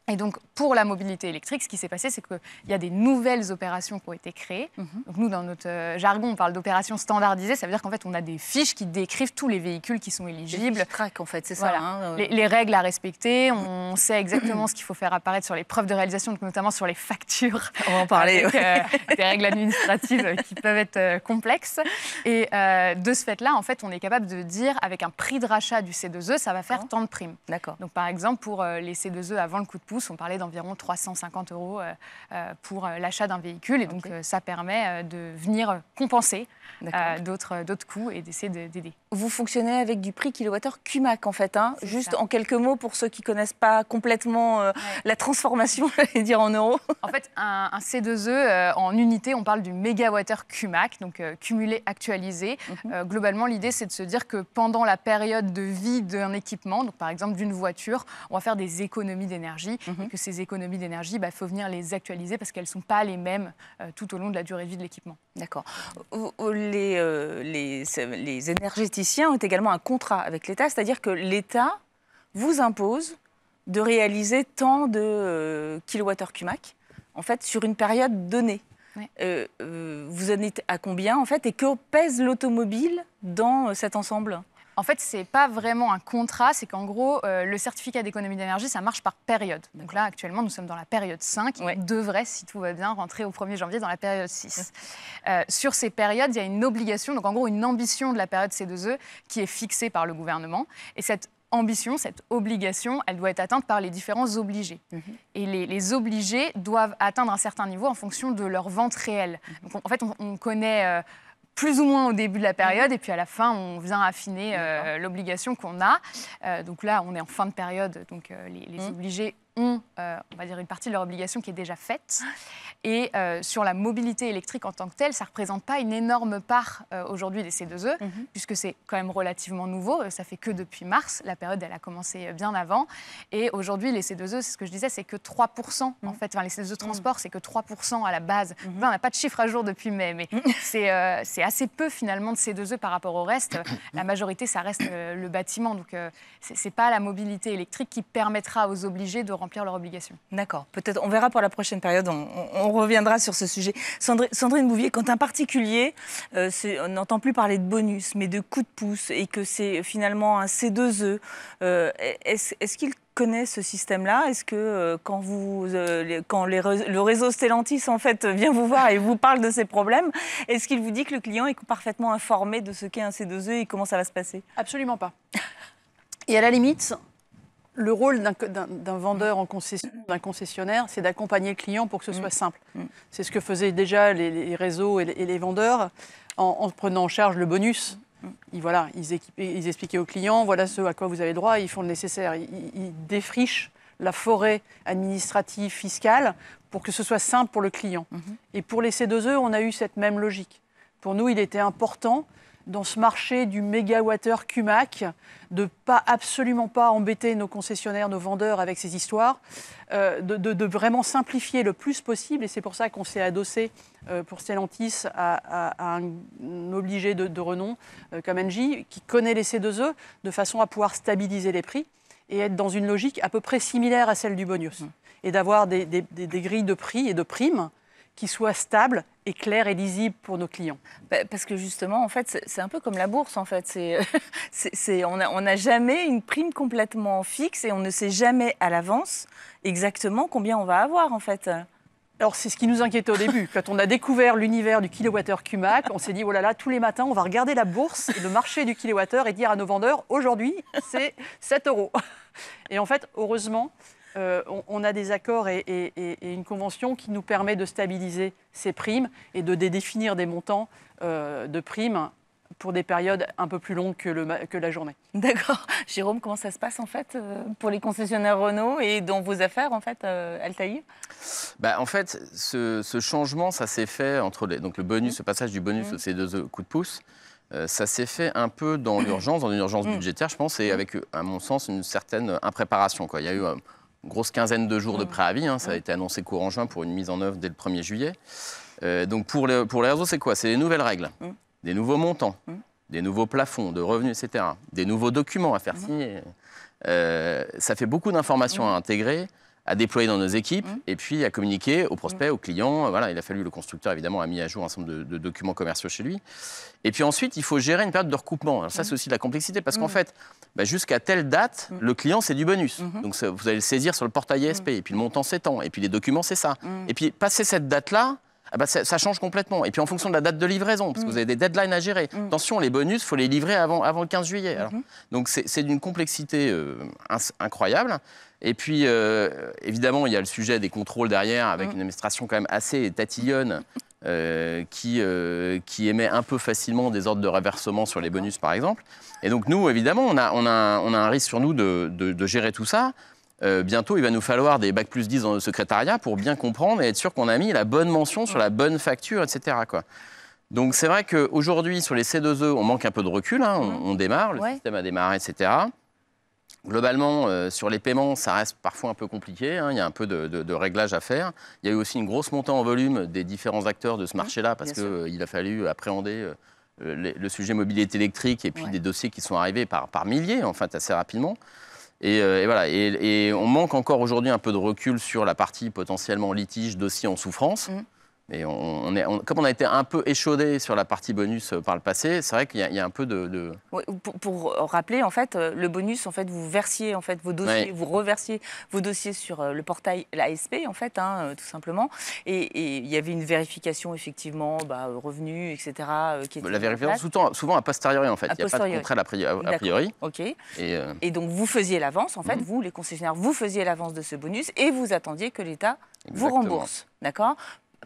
Et donc, pour la mobilité électrique, ce qui s'est passé, c'est qu'il y a des nouvelles opérations qui ont été créées. Donc, nous, dans notre jargon, on parle d'opérations standardisées. Ça veut dire qu'en fait, on a des fiches qui décrivent tous les véhicules qui sont éligibles. Les track, en fait, c'est voilà. ça. Hein, les règles à respecter. On sait exactement ce qu'il faut faire apparaître sur les preuves de réalisation, donc notamment sur les factures. On va en parler. Avec des règles administratives qui peuvent être complexes. Et de ce fait-là, en fait, on est capable de dire, avec un prix de rachat du C2E, ça va faire tant de primes. D'accord. Donc, par exemple, pour les C2E avant le coup de pouce, on parlait d'environ 350 € pour l'achat d'un véhicule. Et donc, ça permet de venir compenser d'autres coûts et d'essayer d'aider. Vous fonctionnez avec du prix kilowattheure QMAC, en fait. Hein. Juste ça. en quelques mots, pour ceux qui ne connaissent pas complètement la transformation, j'allais dire en euros. En fait, un C2E, en unité, on parle du mégawattheure QMAC, donc cumulé actualisé. Globalement, l'idée, c'est de se dire que pendant la période de vie d'un équipement, donc par exemple d'une voiture, on va faire des économies d'énergie. Et que ces économies d'énergie, faut venir les actualiser parce qu'elles ne sont pas les mêmes tout au long de la durée de vie de l'équipement. D'accord. Les énergéticiens ont également un contrat avec l'État, c'est-à-dire que l'État vous impose de réaliser tant de kilowattheures QMAC, en fait, sur une période donnée. Ouais. Vous en êtes à combien, en fait, et que pèse l'automobile dans cet ensemble ? En fait, ce n'est pas vraiment un contrat, c'est qu'en gros, le certificat d'économie d'énergie, ça marche par période. Donc là, actuellement, nous sommes dans la période 5. On devrait, si tout va bien, rentrer au 1er janvier dans la période 6. Sur ces périodes, il y a une obligation, donc en gros, une ambition de la période C2E qui est fixée par le gouvernement. Et cette ambition, cette obligation, elle doit être atteinte par les différents obligés. Et les obligés doivent atteindre un certain niveau en fonction de leur vente réelle. Donc, en fait, on connaît... plus ou moins au début de la période, et puis à la fin, on vient affiner l'obligation qu'on a. Donc là, on est en fin de période, donc les obligés ont, on va dire, une partie de leur obligation qui est déjà faite. Et sur la mobilité électrique en tant que telle, ça ne représente pas une énorme part aujourd'hui des C2E, puisque c'est quand même relativement nouveau. Ça fait que depuis mars. La période, elle a commencé bien avant. Et aujourd'hui, les C2E, c'est ce que je disais, c'est que 3%. En fait, les C2E transport, c'est que 3% à la base. Enfin, on n'a pas de chiffre à jour depuis mai, mais c'est assez peu finalement de C2E par rapport au reste. La majorité, ça reste le bâtiment. Donc, ce n'est pas la mobilité électrique qui permettra aux obligés de remplir leurs obligations. D'accord. Peut-être, on verra pour la prochaine période, on reviendra sur ce sujet. Sandrine Bouvier, quand un particulier, on n'entend plus parler de bonus, mais de coup de pouce, et que c'est finalement un C2E, est-ce qu'il connaît ce système-là? Est-ce que quand le réseau Stellantis en fait vient vous voir et vous parle de ces problèmes, est-ce qu'il vous dit que le client est parfaitement informé de ce qu'est un C2E et comment ça va se passer? Absolument pas. Et à la limite, le rôle d'un vendeur en concession, d'un concessionnaire, c'est d'accompagner le client pour que ce soit simple. C'est ce que faisaient déjà les réseaux et les vendeurs en prenant en charge le bonus. Ils expliquaient aux clients, voilà ce à quoi vous avez droit, ils font le nécessaire. Ils défrichent la forêt administrative, fiscale, pour que ce soit simple pour le client. Et pour les C2E, on a eu cette même logique. Pour nous, il était important, dans ce marché du mégawattheure QMAC, de absolument pas embêter nos concessionnaires, nos vendeurs avec ces histoires, de vraiment simplifier le plus possible. Et c'est pour ça qu'on s'est adossé pour Stellantis à un obligé de renom comme Engie, qui connaît les C2E, de façon à pouvoir stabiliser les prix et être dans une logique à peu près similaire à celle du bonus. Et d'avoir des grilles de prix et de primes qui soient stables et claires et lisibles pour nos clients. Parce que justement, en fait, c'est un peu comme la bourse, en fait. On n'a jamais une prime complètement fixe et on ne sait jamais à l'avance exactement combien on va avoir, en fait. Alors, c'est ce qui nous inquiétait au début. Quand on a découvert l'univers du kilowattheure QMAC, on s'est dit, oh là là, tous les matins, on va regarder la bourse et le marché du kilowattheure et dire à nos vendeurs, aujourd'hui, c'est 7 €. Et en fait, heureusement, on a des accords et une convention qui nous permet de stabiliser ces primes et de définir des montants de primes pour des périodes un peu plus longues que la journée. D'accord. Jérôme, comment ça se passe en fait pour les concessionnaires Renault et dans vos affaires en fait, Altaïr? En fait, ce changement, ça s'est fait entre donc le bonus, le passage du bonus au C2E coup de pouce. Ça s'est fait un peu dans l'urgence, dans une urgence budgétaire, je pense, et avec, à mon sens, une certaine impréparation, quoi. Il y a eu une grosse quinzaine de jours de préavis, ça a été annoncé courant juin pour une mise en œuvre dès le 1er juillet. Donc pour les réseaux, c'est quoi? C'est des nouvelles règles, des nouveaux montants, des nouveaux plafonds de revenus, etc. Des nouveaux documents à faire signer. Ça fait beaucoup d'informations à intégrer, à déployer dans nos équipes et puis à communiquer aux prospects, aux clients. Voilà, il a fallu, le constructeur évidemment a mis à jour un certain nombre de documents commerciaux chez lui. Et puis ensuite, il faut gérer une période de recoupement. Alors ça, c'est aussi de la complexité parce qu'en fait, jusqu'à telle date, le client, c'est du bonus. Donc vous allez le saisir sur le portail ESP et puis le montant s'étend et puis les documents, c'est ça. Et puis passer cette date-là, ça change complètement. Et puis en fonction de la date de livraison, parce que vous avez des deadlines à gérer. Attention, les bonus, il faut les livrer avant le 15 juillet. Alors, donc c'est d'une complexité incroyable. Et puis, évidemment, il y a le sujet des contrôles derrière, avec une administration quand même assez tatillonne, qui émet un peu facilement des ordres de reversement sur les bonus, par exemple. Et donc nous, évidemment, on a un risque sur nous de gérer tout ça. Bientôt, il va nous falloir des Bac+10 dans le secrétariat pour bien comprendre et être sûr qu'on a mis la bonne mention sur la bonne facture, etc., quoi. Donc c'est vrai qu'aujourd'hui, sur les C2E, on manque un peu de recul. Hein, on démarre, le système a démarré, etc. Globalement, sur les paiements, ça reste parfois un peu compliqué. Hein, il y a un peu de réglage à faire. Il y a eu aussi une grosse montée en volume des différents acteurs de ce marché-là parce qu'il a fallu appréhender le sujet mobilité électrique et puis des dossiers qui sont arrivés par milliers, en fait, assez rapidement. Et voilà. Et on manque encore aujourd'hui un peu de recul sur la partie potentiellement litige, dossier en souffrance. Mais comme on a été un peu échaudé sur la partie bonus par le passé, c'est vrai qu'il y a un peu de... Oui, pour rappeler, en fait, le bonus, en fait, vous versiez en fait, vos dossiers, vous reversiez vos dossiers sur le portail l'ASP, en fait, hein, tout simplement. Et il y avait une vérification, effectivement, revenus, etc. Qui était la vérification, souvent a posteriori, en fait. Il n'y a pas de contrôle a priori. OK. Et donc, vous faisiez l'avance, en fait, vous, les concessionnaires, vous faisiez l'avance de ce bonus et vous attendiez que l'État vous rembourse. D'accord ?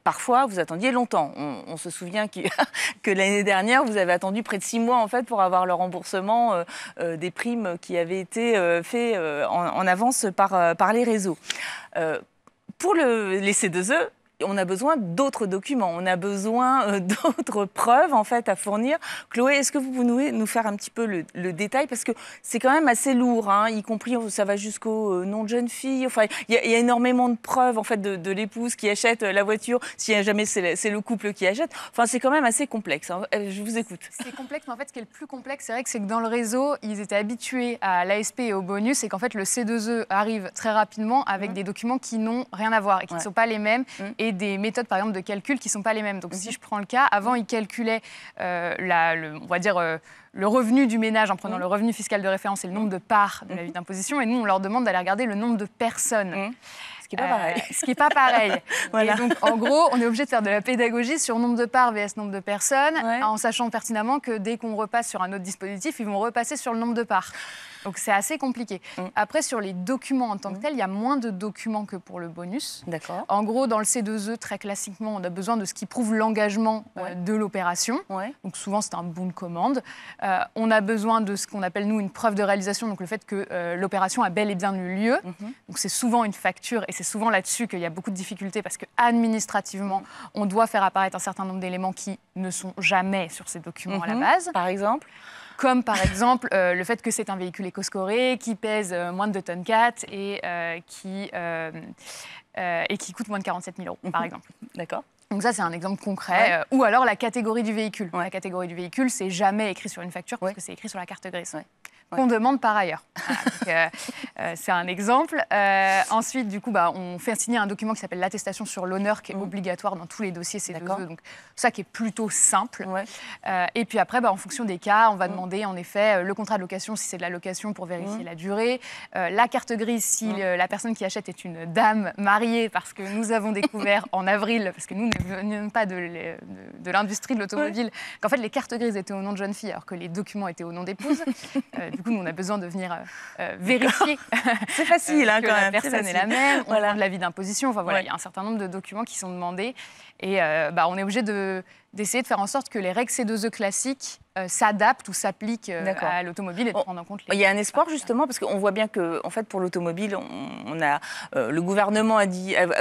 Parfois, vous attendiez longtemps. On se souvient que l'année dernière, vous avez attendu près de 6 mois en fait, pour avoir le remboursement des primes qui avaient été faites en avance par les réseaux. Pour les C2E, on a besoin d'autres documents, on a besoin d'autres preuves en fait à fournir. Chloé, est-ce que vous pouvez nous faire un petit peu le détail parce que c'est quand même assez lourd, hein, y compris ça va jusqu'au nom de jeune fille. Enfin, il y a énormément de preuves en fait de l'épouse qui achète la voiture, si jamais c'est le couple qui achète. Enfin, c'est quand même assez complexe. Hein. Je vous écoute. C'est complexe, mais en fait, ce qui est le plus complexe, c'est vrai que dans le réseau, ils étaient habitués à l'ASP et au bonus, et qu'en fait, le C2E arrive très rapidement avec des documents qui n'ont rien à voir et qui ne sont pas les mêmes. Et des méthodes, par exemple, de calcul qui ne sont pas les mêmes. Donc, si je prends le cas, avant, ils calculaient, on va dire, le revenu du ménage en prenant le revenu fiscal de référence et le nombre de parts de l'avis d'imposition. Et nous, on leur demande d'aller regarder le nombre de personnes. Ce qui n'est pas pareil. Ce qui n'est pas pareil. Voilà. Et donc, en gros, on est obligé de faire de la pédagogie sur nombre de parts vs nombre de personnes, en sachant pertinemment que dès qu'on repasse sur un autre dispositif, ils vont repasser sur le nombre de parts. Donc, c'est assez compliqué. Après, sur les documents en tant que tels, il y a moins de documents que pour le bonus. D'accord. En gros, dans le C2E, très classiquement, on a besoin de ce qui prouve l'engagement de l'opération. Donc, souvent, c'est un bon de commande. On a besoin de ce qu'on appelle, nous, une preuve de réalisation, donc le fait que l'opération a bel et bien eu lieu. Donc, c'est souvent une facture, et c'est souvent là-dessus qu'il y a beaucoup de difficultés, parce qu'administrativement, on doit faire apparaître un certain nombre d'éléments qui ne sont jamais sur ces documents à la base. Par exemple ? Comme par exemple le fait que c'est un véhicule éco-scoré qui pèse moins de 2,4 tonnes et qui coûte moins de 47 000 €, par exemple. D'accord. Donc ça, c'est un exemple concret. Ou alors la catégorie du véhicule. La catégorie du véhicule, c'est jamais écrit sur une facture parce que c'est écrit sur la carte grise. Qu'on demande par ailleurs. Voilà, c'est un exemple. Ensuite, du coup, on fait signer un document qui s'appelle l'attestation sur l'honneur, qui est obligatoire dans tous les dossiers C2E. Donc, ça qui est plutôt simple. Et puis après, en fonction des cas, on va demander en effet le contrat de location, si c'est de la location, pour vérifier la durée. La carte grise, si la personne qui achète est une dame mariée, parce que nous avons découvert en avril, parce que nous ne venions pas de l'industrie de l'automobile, qu'en fait, les cartes grises étaient au nom de jeunes filles, alors que les documents étaient au nom d'épouses. Du coup, nous, on a besoin de venir vérifier c'est facile, hein, que quand la même. personne est la même. On demande l'avis d'imposition. Enfin, voilà, il y a un certain nombre de documents qui sont demandés. Et on est obligé d'essayer de faire en sorte que les règles C2E classiques s'adapte ou s'applique à l'automobile et de prendre en compte les... Il y a un espoir justement, parce qu'on voit bien que en fait, pour l'automobile, le gouvernement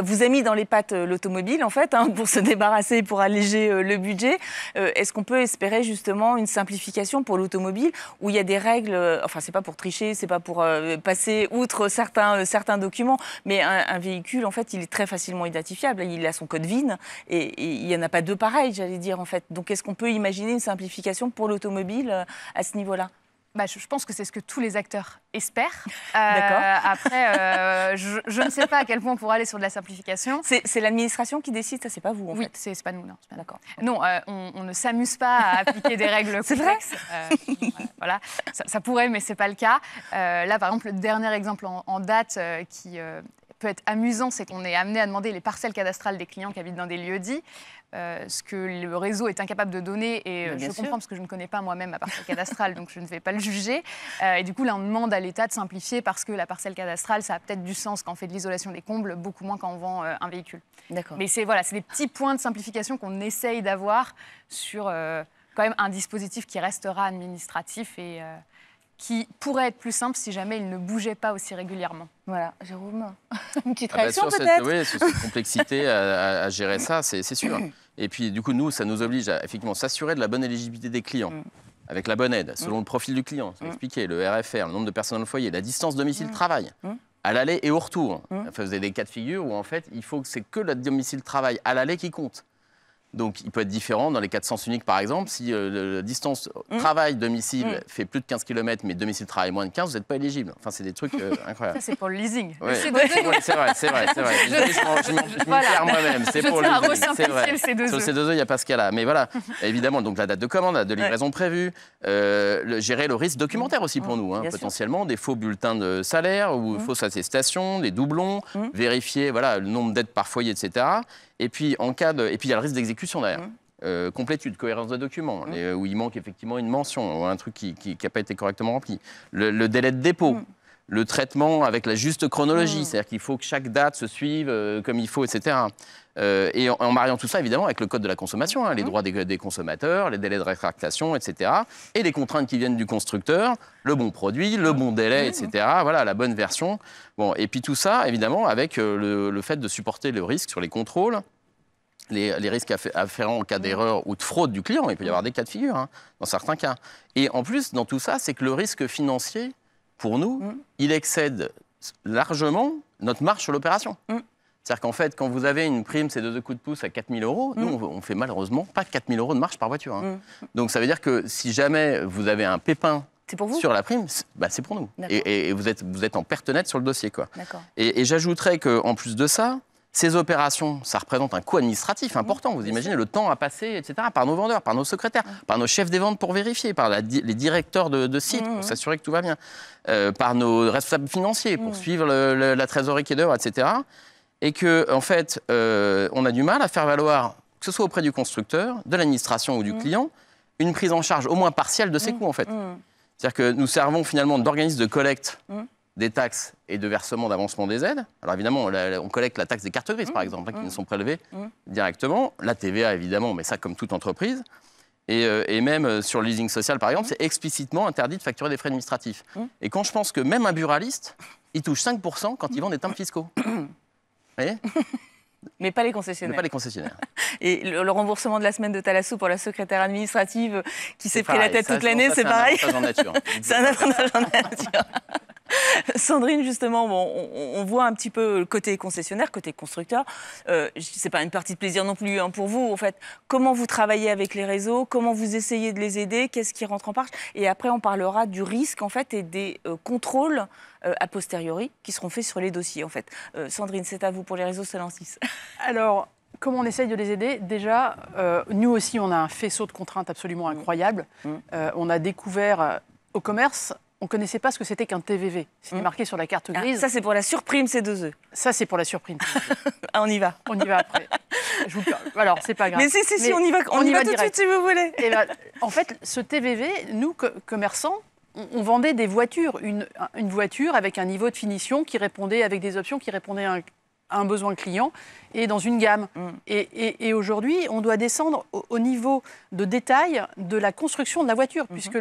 vous a mis dans les pattes l'automobile en fait, pour se débarrasser, pour alléger le budget. Est-ce qu'on peut espérer justement une simplification pour l'automobile où il y a des règles, enfin c'est pas pour tricher, c'est pas pour passer outre certains documents, mais un véhicule en fait il est très facilement identifiable, il a son code VIN et il n'y en a pas deux pareils, j'allais dire en fait. Donc est-ce qu'on peut imaginer une simplification pour l'automobile à ce niveau-là? Je pense que c'est ce que tous les acteurs espèrent. D'accord. Après, je ne sais pas à quel point on pourra aller sur de la simplification. C'est l'administration qui décide, ça c'est pas vous en fait. Oui, c'est pas nous, non. D'accord. Non, on ne s'amuse pas à appliquer des règles complexes. Voilà, ça pourrait, mais c'est pas le cas. Là, par exemple, le dernier exemple en date qui peut être amusant, c'est qu'on est amené à demander les parcelles cadastrales des clients qui habitent dans des lieux-dits. Ce que le réseau est incapable de donner, et je comprends parce que je ne connais pas moi-même ma parcelle cadastrale, donc je ne vais pas le juger. Et du coup, là, on demande à l'État de simplifier parce que la parcelle cadastrale, ça a peut-être du sens quand on fait de l'isolation des combles, beaucoup moins quand on vend un véhicule. D'accord. Mais c'est des petits points de simplification qu'on essaye d'avoir sur quand même un dispositif qui restera administratif et qui pourrait être plus simple si jamais il ne bougeait pas aussi régulièrement. Voilà, Jérôme, une petite réaction peut-être? Oui, sur cette complexité à gérer ça, c'est sûr. Et puis, du coup, nous, ça nous oblige à effectivement s'assurer de la bonne éligibilité des clients, avec la bonne aide, selon le profil du client. Ça expliqué, le RFR, le nombre de personnes dans le foyer, la distance domicile-travail, à l'aller et au retour. Enfin, vous avez des cas de figure où, en fait, il faut que c'est que le domicile-travail à l'aller qui compte. Donc, il peut être différent dans les cas de sens unique, par exemple. Si la distance travail-domicile fait plus de 15 km, mais domicile-travail moins de 15, vous n'êtes pas éligible. Enfin, c'est des trucs incroyables. Ça, c'est pour le leasing. Ouais. C'est vrai. Je m'y perds moi-même. C'est pour le leasing. C'est vrai. Sur le C2E, il n'y a pas ce cas-là. Mais voilà, évidemment, donc la date de commande, la date de livraison prévue, gérer le risque documentaire aussi pour nous, potentiellement, des faux bulletins de salaire ou fausses attestations, des doublons, vérifier le nombre d'aides par foyer, etc. Et puis, il y a le risque d'exécution derrière. Complétude, cohérence de documents, où il manque effectivement une mention ou un truc qui n'a pas été correctement rempli. Le délai de dépôt, le traitement avec la juste chronologie, c'est-à-dire qu'il faut que chaque date se suive comme il faut, etc. Et en mariant tout ça, évidemment, avec le code de la consommation, les droits des consommateurs, les délais de rétractation, etc. Et les contraintes qui viennent du constructeur, le bon produit, le bon délai, etc. Voilà, la bonne version. Bon, et puis tout ça, évidemment, avec le fait de supporter le risque sur les contrôles, les risques afférents en cas d'erreur ou de fraude du client. Il peut y avoir des cas de figure, dans certains cas. Et en plus, dans tout ça, c'est que le risque financier, pour nous, il excède largement notre marge sur l'opération. C'est-à-dire qu'en fait, quand vous avez une prime C2E coup de pouce à 4 000 €, nous, on ne fait malheureusement pas 4 000 € de marge par voiture. Donc ça veut dire que si jamais vous avez un pépin sur la prime, c'est pour nous. Et vous êtes en perte nette sur le dossier. Et j'ajouterais qu'en plus de ça, ces opérations, ça représente un coût administratif important. Vous imaginez le temps à passer, etc., par nos vendeurs, par nos secrétaires, par nos chefs des ventes pour vérifier, par les directeurs de sites pour s'assurer que tout va bien, par nos responsables financiers pour suivre la trésorerie qui est dehors, etc. Et qu'en fait, on a du mal à faire valoir, que ce soit auprès du constructeur, de l'administration ou du client, une prise en charge au moins partielle de ces coûts, en fait. C'est-à-dire que nous servons finalement d'organisme de collecte des taxes et de versement d'avancement des aides. Alors évidemment, on collecte la taxe des cartes grises, par exemple, qui nous sont prélevées directement. La TVA, évidemment, mais ça comme toute entreprise. Et même sur le leasing social, par exemple, c'est explicitement interdit de facturer des frais administratifs. Et quand je pense que même un buraliste, il touche 5% quand il vend des timbres fiscaux. Vous voyez ? Mais pas les concessionnaires. Mais pas les concessionnaires. Et le remboursement de la semaine de Thalassou pour la secrétaire administrative qui s'est pris la tête toute l'année, c'est pareil. C'est un avantage en nature. C'est un avantage en nature. Sandrine, justement, on voit un petit peu le côté concessionnaire, côté constructeur. C'est pas une partie de plaisir non plus pour vous, en fait. Comment vous travaillez avec les réseaux, comment vous essayez de les aider, qu'est-ce qui rentre en marche. Et après, on parlera du risque, en fait, et des contrôles a posteriori qui seront faits sur les dossiers, en fait. Sandrine, c'est à vous pour les réseaux Stellantis. Alors, comment on essaye de les aider? Déjà, nous aussi, on a un faisceau de contraintes absolument incroyable. On a découvert au commerce... On ne connaissait pas ce que c'était qu'un TVV. C'était marqué sur la carte grise. Ça, c'est pour la surprime C2E. Ça, c'est pour la surprime. On y va. On y va après. Alors, c'est pas grave. Mais si, on y va, on y va tout de suite si vous voulez. Et là, en fait, ce TVV, nous, commerçants, on vendait des voitures. Une voiture avec un niveau de finition qui répondait, avec des options qui répondaient un besoin client et dans une gamme. Et aujourd'hui, on doit descendre au niveau de détail de la construction de la voiture, puisque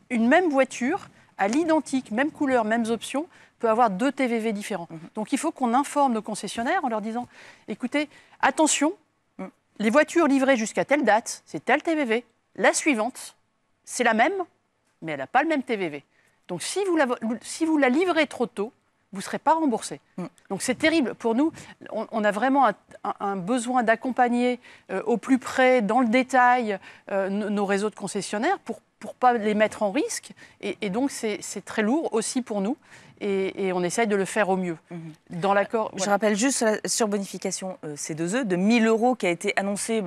une même voiture, à l'identique, même couleur, mêmes options, peut avoir 2 TVV différents. Donc il faut qu'on informe nos concessionnaires en leur disant, écoutez, attention, les voitures livrées jusqu'à telle date, c'est tel TVV. La suivante, c'est la même, mais elle n'a pas le même TVV. Donc si vous la livrez trop tôt, vous ne serez pas remboursé. Donc c'est terrible. Pour nous, on a vraiment un besoin d'accompagner au plus près, dans le détail, nos réseaux de concessionnaires pour ne pas les mettre en risque. Et donc c'est très lourd aussi pour nous. Et on essaye de le faire au mieux. Dans l'accord, Je rappelle juste la surbonification C2E de 1 000 € qui a été annoncée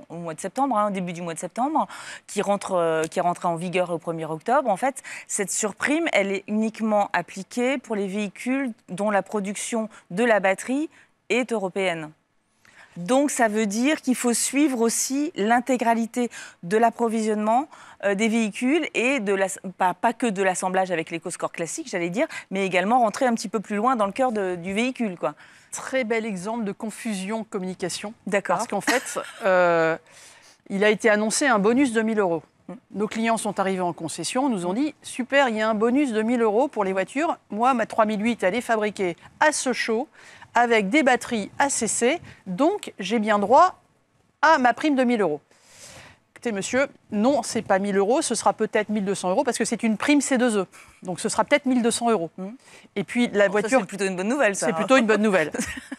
au mois de septembre, au début du mois de septembre, qui rentrera en vigueur au 1er octobre. En fait, cette surprime, elle est uniquement appliquée pour les véhicules dont la production de la batterie est européenne. Donc, ça veut dire qu'il faut suivre aussi l'intégralité de l'approvisionnement des véhicules et pas que de l'assemblage avec l'éco-score classique, j'allais dire, mais également rentrer un petit peu plus loin dans le cœur du véhicule, quoi. Très bel exemple de confusion communication. D'accord. Parce qu'en fait, il a été annoncé un bonus de 1 000 €. Nos clients sont arrivés en concession, nous ont dit « Super, il y a un bonus de 1 000 € pour les voitures. Moi, ma 3008, elle est fabriquée à Sochaux, avec des batteries ACC, donc j'ai bien droit à ma prime de 1 000 €. Écoutez, monsieur, non, ce n'est pas 1 000 €, ce sera peut-être 1 200 € parce que c'est une prime C2E. Donc ce sera peut-être 1 200 €. Et puis la voiture... C'est plutôt une bonne nouvelle, ça. C'est plutôt une bonne nouvelle.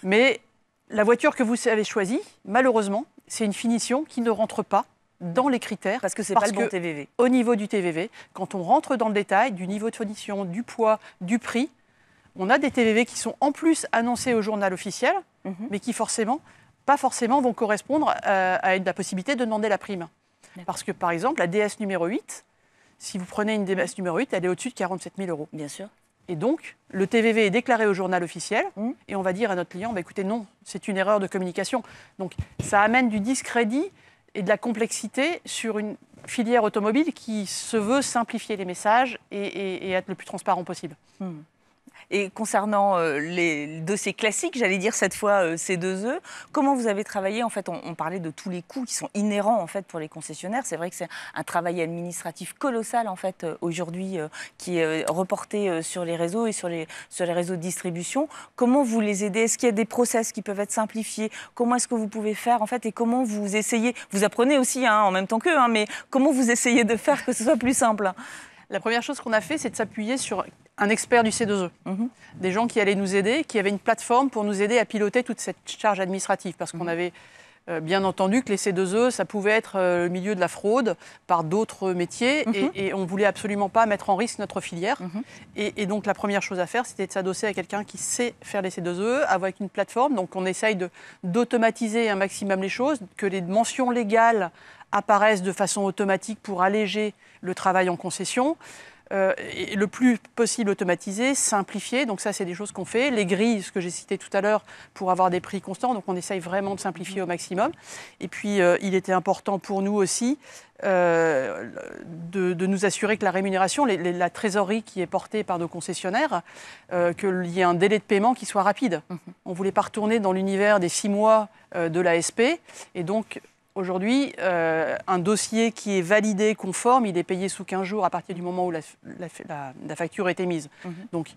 Mais la voiture que vous avez choisie, malheureusement, c'est une finition qui ne rentre pas dans les critères. Parce que ce n'est pas le bon TVV. Au niveau du TVV, quand on rentre dans le détail du niveau de finition, du poids, du prix, on a des TVV qui sont en plus annoncés au journal officiel, mais qui pas forcément vont correspondre à la possibilité de demander la prime. Parce que, par exemple, la DS numéro 8, si vous prenez une DS numéro 8, elle est au-dessus de 47 000 €. Bien sûr. Et donc, le TVV est déclaré au journal officiel, et on va dire à notre client, écoutez, non, c'est une erreur de communication. Donc, ça amène du discrédit et de la complexité sur une filière automobile qui se veut simplifier les messages et être le plus transparent possible. Et concernant les dossiers classiques, j'allais dire cette fois C2E, comment vous avez travaillé? En fait, on parlait de tous les coûts qui sont inhérents en fait pour les concessionnaires. C'est vrai que c'est un travail administratif colossal en fait aujourd'hui qui est reporté sur les réseaux et sur les réseaux de distribution. Comment vous les aidez? Est-ce qu'il y a des process qui peuvent être simplifiés? Comment est-ce que vous pouvez faire en fait et comment vous essayez? Vous apprenez aussi en même temps qu'eux, mais comment vous essayez de faire que ce soit plus simple? La première chose qu'on a fait, c'est de s'appuyer sur un expert du C2E. Des gens qui allaient nous aider, qui avaient une plateforme pour nous aider à piloter toute cette charge administrative. Parce qu'on avait bien entendu que les C2E, ça pouvait être le milieu de la fraude par d'autres métiers. Et on ne voulait absolument pas mettre en risque notre filière. Et donc la première chose à faire, c'était de s'adosser à quelqu'un qui sait faire les C2E, avec une plateforme. Donc on essaye d'automatiser un maximum les choses, que les mentions légales apparaissent de façon automatique pour alléger le travail en concession. Et le plus possible automatisé, simplifié. Donc ça, c'est des choses qu'on fait. Les grilles, ce que j'ai cité tout à l'heure, pour avoir des prix constants. Donc on essaye vraiment de simplifier au maximum. Et puis, il était important pour nous aussi de nous assurer que la rémunération, la trésorerie qui est portée par nos concessionnaires, qu'il y ait un délai de paiement qui soit rapide. On ne voulait pas retourner dans l'univers des 6 mois de l'ASP. Et donc, aujourd'hui, un dossier qui est validé, conforme, il est payé sous 15 jours à partir du moment où la facture est émise. Donc,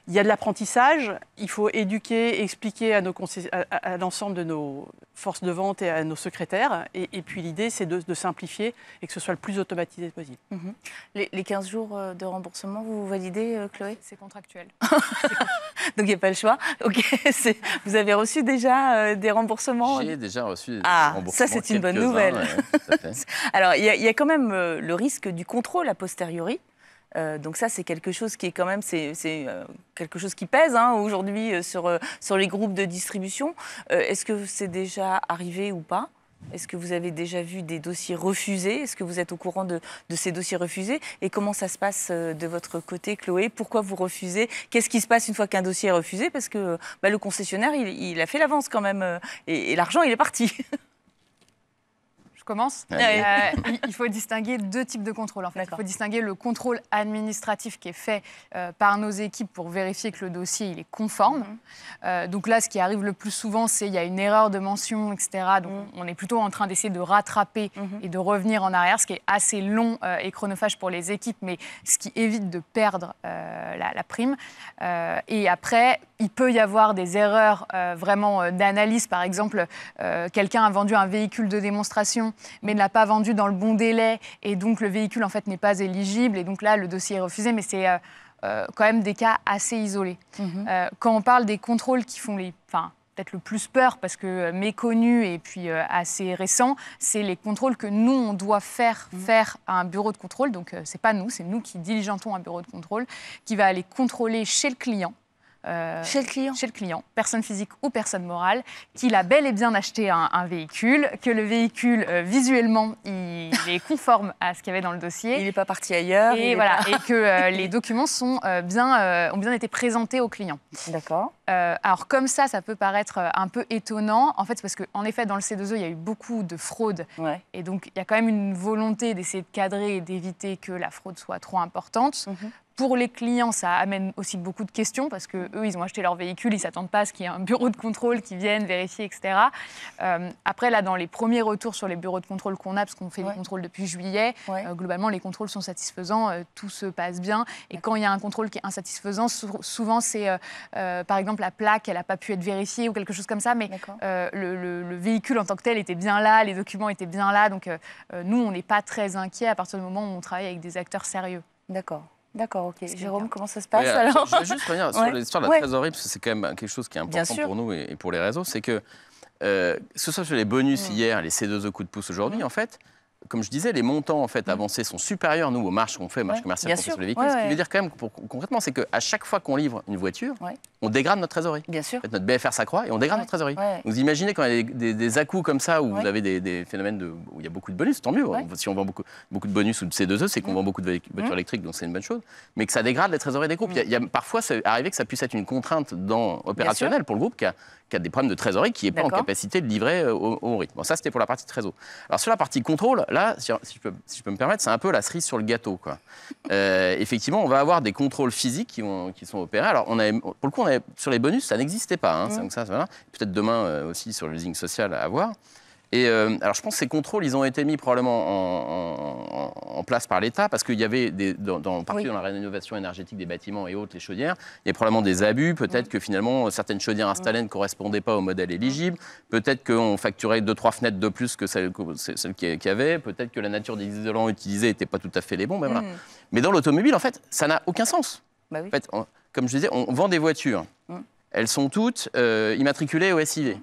il y a de l'apprentissage, il faut éduquer, expliquer à l'ensemble de nos forces de vente et à nos secrétaires. Et puis l'idée, c'est de simplifier et que ce soit le plus automatisé possible. Les 15 jours de remboursement, vous validez, Chloé? C'est contractuel. Donc il n'y a pas le choix. Ok. Vous avez reçu déjà des remboursements? J'ai déjà reçu des remboursements. Ça c'est une bonne nouvelle. Alors il y a quand même le risque du contrôle a posteriori. Donc ça, c'est quelque chose qui est quand même, quelque chose qui pèse aujourd'hui sur les groupes de distribution. Est-ce que c'est déjà arrivé ou pas? Est-ce que vous avez déjà vu des dossiers refusés? Est-ce que vous êtes au courant de ces dossiers refusés? Et comment ça se passe de votre côté, Chloé? Pourquoi vous refusez? Qu'est-ce qui se passe une fois qu'un dossier est refusé? Parce que le concessionnaire, il a fait l'avance quand même et l'argent, il est parti. commence. Allez. Il faut distinguer deux types de contrôle. En fait. Il faut distinguer le contrôle administratif qui est fait par nos équipes pour vérifier que le dossier il est conforme. Donc là, ce qui arrive le plus souvent, c'est qu'il y a une erreur de mention, etc. Donc on est plutôt en train d'essayer de rattraper et de revenir en arrière, ce qui est assez long et chronophage pour les équipes, mais ce qui évite de perdre la prime. Et après, il peut y avoir des erreurs vraiment d'analyse. Par exemple, quelqu'un a vendu un véhicule de démonstration, mais ne l'a pas vendu dans le bon délai, et donc le véhicule en fait n'est pas éligible, et donc là le dossier est refusé, mais c'est quand même des cas assez isolés. Quand on parle des contrôles qui font peut-être le plus peur, parce que méconnus et puis assez récents, c'est les contrôles que nous, on doit faire à un bureau de contrôle. Donc, c'est pas nous, c'est nous qui diligentons un bureau de contrôle, qui va aller contrôler chez le client. Chez le client. Chez le client, personne physique ou personne morale, qu'il a bel et bien acheté un véhicule, que le véhicule, visuellement, il est conforme à ce qu'il y avait dans le dossier. Il n'est pas parti ailleurs. Et que les documents ont bien été présentés au client. D'accord. Alors comme ça peut paraître un peu étonnant. En fait, c'est parce qu'en effet, dans le C2E, il y a eu beaucoup de fraude. Ouais. Et donc, il y a quand même une volonté d'essayer de cadrer et d'éviter que la fraude soit trop importante. Pour les clients, ça amène aussi beaucoup de questions parce qu'eux, ils ont acheté leur véhicule, ils ne s'attendent pas à ce qu'il y ait un bureau de contrôle qui vienne vérifier, etc. Après, là, dans les premiers retours sur les bureaux de contrôle qu'on a, parce qu'on fait des contrôles depuis juillet, globalement, les contrôles sont satisfaisants, tout se passe bien. Et quand il y a un contrôle qui est insatisfaisant, souvent, c'est, par exemple, la plaque, elle n'a pas pu être vérifiée ou quelque chose comme ça, mais le véhicule en tant que tel était bien là, les documents étaient bien là. Donc, nous, on n'est pas très inquiets à partir du moment où on travaille avec des acteurs sérieux. D'accord, ok. Jérôme, comment ça se passe alors alors? Je vais juste revenir sur l'histoire de la trésorerie, parce que c'est quand même quelque chose qui est important pour nous et pour les réseaux. C'est que, ce soit sur les bonus hier, les C2E coup de pouce aujourd'hui, en fait, comme je disais, les montants en fait, avancés sont supérieurs, nous, aux marges qu'on fait, marges commerciales qu'on fait sur les véhicules. Ce qui veut dire quand même, concrètement, c'est qu'à chaque fois qu'on livre une voiture, on dégrade notre trésorerie. Bien sûr. En fait, notre BFR s'accroît et on dégrade notre trésorerie. Vous imaginez quand il y a des à-coups comme ça, où vous avez des phénomènes où il y a beaucoup de bonus, tant mieux. Si on vend beaucoup de bonus ou de C2E, c'est qu'on vend beaucoup de voitures électriques, donc c'est une bonne chose. Mais que ça dégrade les trésoreries des groupes. Il y a parfois, c'est arrivé que ça puisse être une contrainte opérationnelle pour le groupe qui a des problèmes de trésorerie, qui n'est pas en capacité de livrer au rythme. Bon, ça, c'était pour la partie trésor. Alors, sur la partie contrôle, là, si je peux me permettre, c'est un peu la cerise sur le gâteau, quoi. Effectivement, on va avoir des contrôles physiques qui sont opérés. Alors, pour le coup, sur les bonus, ça n'existait pas. Hein, donc ça, voilà. Peut-être demain aussi sur le leasing social à voir. Et alors, je pense que ces contrôles, ils ont été mis probablement en place par l'État, parce qu'il y avait, dans la rénovation énergétique des bâtiments et autres, les chaudières, il y a probablement des abus. Peut-être que finalement, certaines chaudières installées ne correspondaient pas au modèle éligible. Peut-être qu'on facturait 2-3 fenêtres de plus que celles qu'il y avait. Peut-être que la nature des isolants utilisés n'était pas tout à fait les bons. Voilà. Mais dans l'automobile, en fait, ça n'a aucun sens. En fait, comme je disais, on vend des voitures. Elles sont toutes immatriculées au SIV.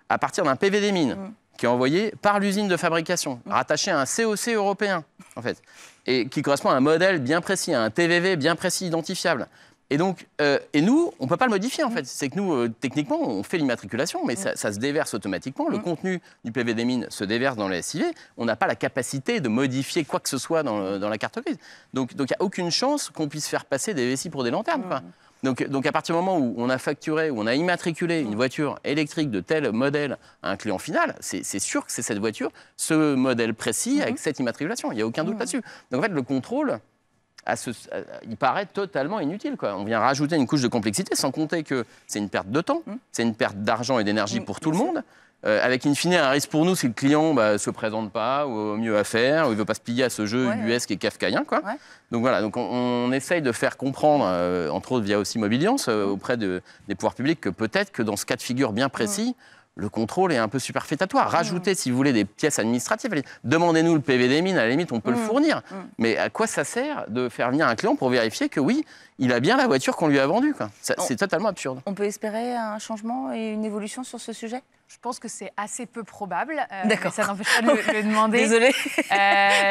À partir d'un PV des mines, qui est envoyé par l'usine de fabrication, rattaché à un COC européen, en fait, et qui correspond à un modèle bien précis, à un TVV bien précis, identifiable. Et donc, et nous, on ne peut pas le modifier, en fait. C'est que nous, techniquement, on fait l'immatriculation, mais ça se déverse automatiquement. Le contenu du PV des mines se déverse dans le SIV. On n'a pas la capacité de modifier quoi que ce soit dans la carte grise. Donc, il n'y a aucune chance qu'on puisse faire passer des vessies pour des lanternes, quoi. Donc, à partir du moment où on a facturé, où on a immatriculé une voiture électrique de tel modèle à un client final, c'est sûr que c'est cette voiture, ce modèle précis, avec cette immatriculation. Il n'y a aucun doute là-dessus. Donc, en fait, le contrôle, il paraît totalement inutile, quoi. On vient rajouter une couche de complexité, sans compter que c'est une perte de temps, c'est une perte d'argent et d'énergie pour tout le monde. Avec in fine un risque pour nous si le client ne se présente pas, ou au mieux à faire, ou il ne veut pas se plier à ce jeu US qui est kafkaïen, quoi. Donc voilà, donc on essaye de faire comprendre, entre autres via aussi Mobiliance, auprès des pouvoirs publics, que peut-être que dans ce cas de figure bien précis, le contrôle est un peu superfétatoire. Rajoutez, si vous voulez, des pièces administratives. Demandez-nous le PV des mines, à la limite, on peut le fournir. Mais à quoi ça sert de faire venir un client pour vérifier que oui, il a bien la voiture qu'on lui a vendue, quoi. C'est totalement absurde. On peut espérer un changement et une évolution sur ce sujet? Je pense que c'est assez peu probable. D'accord. Ça n'empêche pas de le demander. Désolée.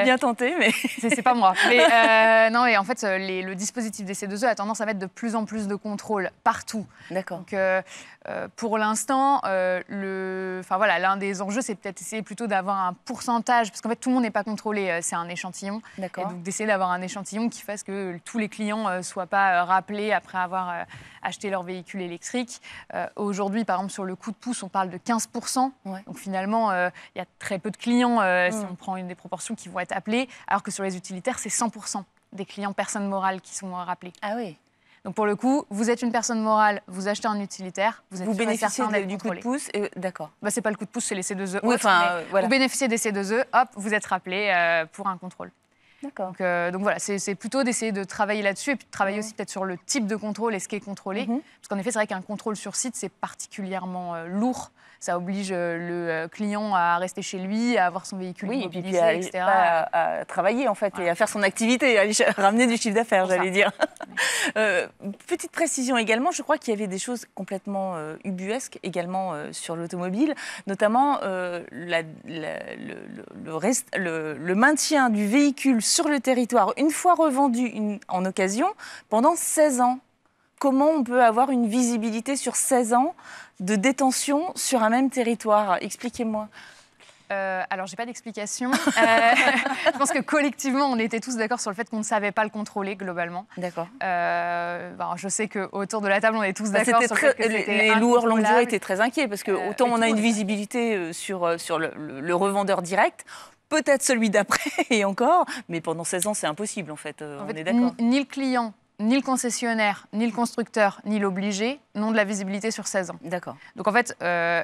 Bien tenté, mais... C'est pas moi. Mais non, et en fait, le dispositif des C2E a tendance à mettre de plus en plus de contrôle partout. D'accord. Donc, pour l'instant, l'un des enjeux, c'est peut-être essayer plutôt d'avoir un pourcentage, parce qu'en fait, tout le monde n'est pas contrôlé, c'est un échantillon. D'accord. Et donc, d'essayer d'avoir un échantillon qui fasse que tous les clients soient pas rappeler après avoir acheté leur véhicule électrique. Aujourd'hui, par exemple, sur le coup de pouce, on parle de 15%. Ouais. Donc finalement, il y a très peu de clients, si on prend des proportions, qui vont être appelés, alors que sur les utilitaires, c'est 100% des clients personnes morales qui sont rappelés. Ah oui. Donc pour le coup, vous êtes une personne morale, vous achetez un utilitaire, vous êtes sûr et bénéficiez certain d'être du coup de contrôlé. pouce, d'accord. Bah, c'est pas le coup de pouce, c'est les C2E. Oui, enfin, voilà. Vous bénéficiez des C2E, hop, vous êtes rappelé pour un contrôle. D'accord. Donc voilà, c'est plutôt d'essayer de travailler là-dessus et puis de travailler aussi peut-être sur le type de contrôle et ce qui est contrôlé. Parce qu'en effet, c'est vrai qu'un contrôle sur site, c'est particulièrement lourd. Ça oblige le client à rester chez lui, à avoir son véhicule immobilisé, etc. À travailler en fait et à faire son activité, à aller ramener du chiffre d'affaires, j'allais dire. Petite précision également, je crois qu'il y avait des choses complètement ubuesques également sur l'automobile, notamment le maintien du véhicule sur le territoire une fois revendu en occasion pendant 16 ans. Comment on peut avoir une visibilité sur 16 ans de détention sur un même territoire? Expliquez-moi. Alors, je n'ai pas d'explication. Je pense que collectivement, on était tous d'accord sur le fait qu'on ne savait pas le contrôler globalement. D'accord. Je sais qu'autour de la table, on est tous d'accord sur le fait que c'était les loueurs longue durée étaient très inquiets parce que autant on a une visibilité sur le revendeur direct, peut-être celui d'après et encore, mais pendant 16 ans, c'est impossible en fait. On est d'accord. Ni le client, ni le concessionnaire, ni le constructeur, ni l'obligé n'ont de la visibilité sur 16 ans. D'accord. Donc en fait,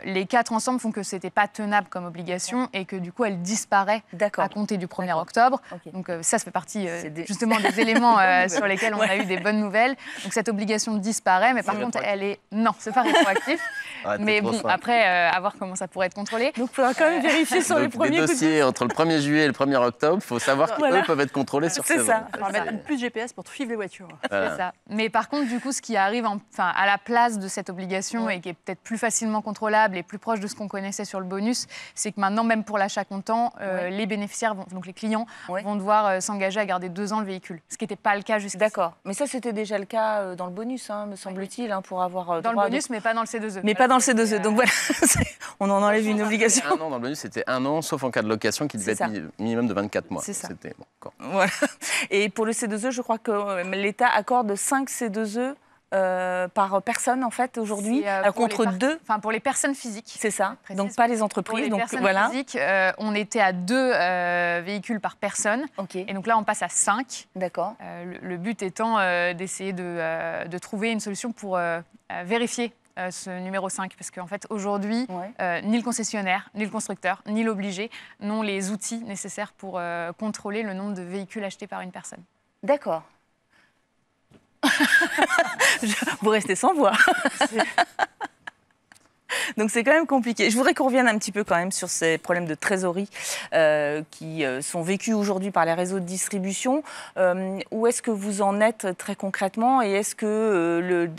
les quatre ensemble font que ce n'était pas tenable comme obligation et que du coup, elle disparaît à compter du 1er octobre. Okay. Donc ça fait partie justement des éléments sur lesquels on a eu des bonnes nouvelles. Donc cette obligation disparaît, mais par contre, elle est... Non, c'est pas rétroactif. Mais bon, après, à voir comment ça pourrait être contrôlé. Donc il faudra quand même vérifier sur les premiers dossiers entre le 1er juillet et le 1er octobre, il faut savoir qu'eux peuvent être contrôlés sur 16 ans. C'est ça. On va mettre une puce GPS pour suivre les voitures. C'est ça. Mais par contre, du coup, ce qui arrive à la place de cette obligation et qui est peut-être plus facilement contrôlable et plus proche de ce qu'on connaissait sur le bonus, c'est que maintenant, même pour l'achat comptant, les bénéficiaires, donc les clients, vont devoir s'engager à garder 2 ans le véhicule, ce qui n'était pas le cas jusqu'ici. D'accord. Mais ça, c'était déjà le cas dans le bonus, me semble-t-il, pour avoir dans le bonus, mais pas dans le C2E. Mais pas dans le C2E. Donc voilà, on en enlève une obligation. Un an dans le bonus, c'était 1 an, sauf en cas de location qui devait être minimum de 24 mois. C'est ça. Bon, voilà. Et pour le C2E, je crois que l'État accorde 5 C2E par personne, en fait, aujourd'hui, contre 2. Enfin, pour les personnes physiques. C'est ça, donc pas les entreprises. Pour les donc, personnes physiques, on était à 2 véhicules par personne. Okay. Et donc là, on passe à 5. D'accord. Le but étant d'essayer de trouver une solution pour vérifier ce numéro 5, parce qu'en fait, aujourd'hui, ni le concessionnaire, ni le constructeur, ni l'obligé n'ont les outils nécessaires pour contrôler le nombre de véhicules achetés par une personne. D'accord. Vous restez sans voix. Donc c'est quand même compliqué. Je voudrais qu'on revienne un petit peu quand même sur ces problèmes de trésorerie qui sont vécus aujourd'hui par les réseaux de distribution. Où est-ce que vous en êtes très concrètement et est-ce que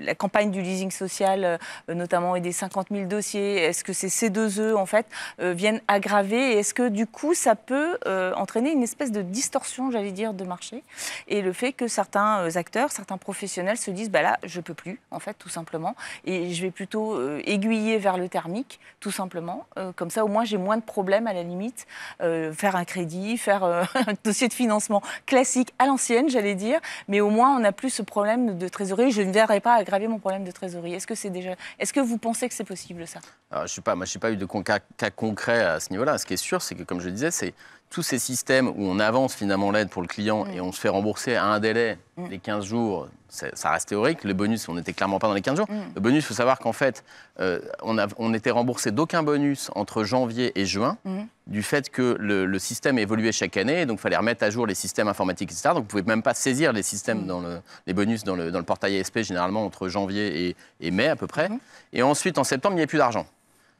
la campagne du leasing social, notamment et des 50 000 dossiers, est-ce que ces C2E en fait viennent aggraver et est-ce que du coup ça peut entraîner une espèce de distorsion, j'allais dire, de marché et le fait que certains acteurs, certains professionnels se disent bah là je peux plus en fait tout simplement et je vais plutôt aiguiller vers le thermique, tout simplement. Comme ça, au moins, j'ai moins de problèmes à la limite. Faire un crédit, faire un dossier de financement classique à l'ancienne, j'allais dire. Mais au moins, on n'a plus ce problème de trésorerie. Je ne viendrai pas aggraver mon problème de trésorerie. Est-ce que vous pensez que c'est possible, ça? Alors, je n'ai pas eu de cas concret à ce niveau-là. Ce qui est sûr, c'est que, comme je le disais, c'est tous ces systèmes où on avance finalement l'aide pour le client et on se fait rembourser à un délai, les 15 jours, ça reste théorique. Le bonus, on n'était clairement pas dans les 15 jours. Le bonus, il faut savoir qu'en fait, on n'était remboursé d'aucun bonus entre janvier et juin, du fait que le système évoluait chaque année, donc il fallait remettre à jour les systèmes informatiques, etc. Donc vous ne pouvez même pas saisir les systèmes, les bonus dans le portail ASP, généralement entre janvier et mai à peu près. Et ensuite, en septembre, il n'y avait plus d'argent.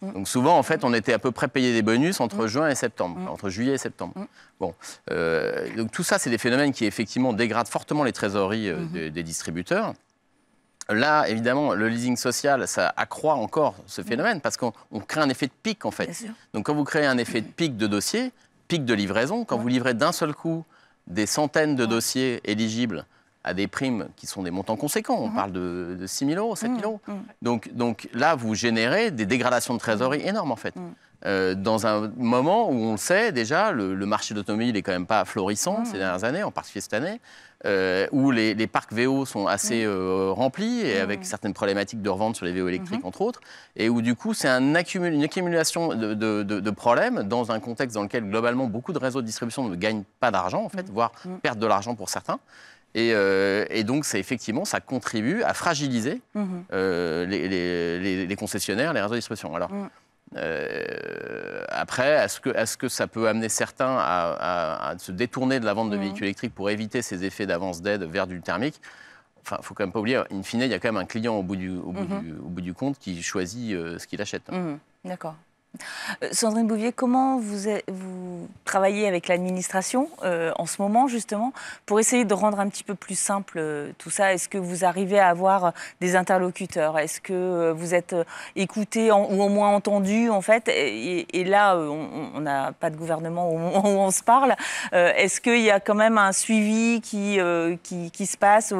Donc souvent, en fait, on était à peu près payé des bonus entre juin et septembre, entre juillet et septembre. Bon, donc tout ça, c'est des phénomènes qui, effectivement, dégradent fortement les trésoreries des distributeurs. Là, évidemment, le leasing social, ça accroît encore ce phénomène parce qu'on crée un effet de pic, en fait. Donc quand vous créez un effet de pic de dossiers, pic de livraison, quand vous livrez d'un seul coup des centaines de dossiers éligibles à des primes qui sont des montants conséquents. On parle de 6 000 euros, 7 000 euros. Donc là, vous générez des dégradations de trésorerie énormes, en fait. dans un moment où on le sait déjà, le marché de l'automobile n'est quand même pas florissant ces dernières années, en particulier cette année, où les parcs VO sont assez remplis et avec certaines problématiques de revente sur les VO électriques entre autres, et où du coup c'est une accumulation de problèmes dans un contexte dans lequel globalement beaucoup de réseaux de distribution ne gagnent pas d'argent en fait, voire perdent de l'argent pour certains. Et donc, effectivement, ça contribue à fragiliser les concessionnaires, les réseaux de distribution. Alors, après, est-ce que ça peut amener certains à se détourner de la vente de véhicules électriques pour éviter ces effets d'avance d'aide vers du thermique? Enfin, il ne faut quand même pas oublier, in fine, il y a quand même un client au bout du compte qui choisit ce qu'il achète. D'accord. Sandrine Bouvier, comment vous travaillez avec l'administration en ce moment, justement, pour essayer de rendre un petit peu plus simple tout ça? Est-ce que vous arrivez à avoir des interlocuteurs? Est-ce que vous êtes écouté ou au moins entendu, en fait? Et là, on n'a pas de gouvernement au moment où on se parle. Est-ce qu'il y a quand même un suivi qui se passe?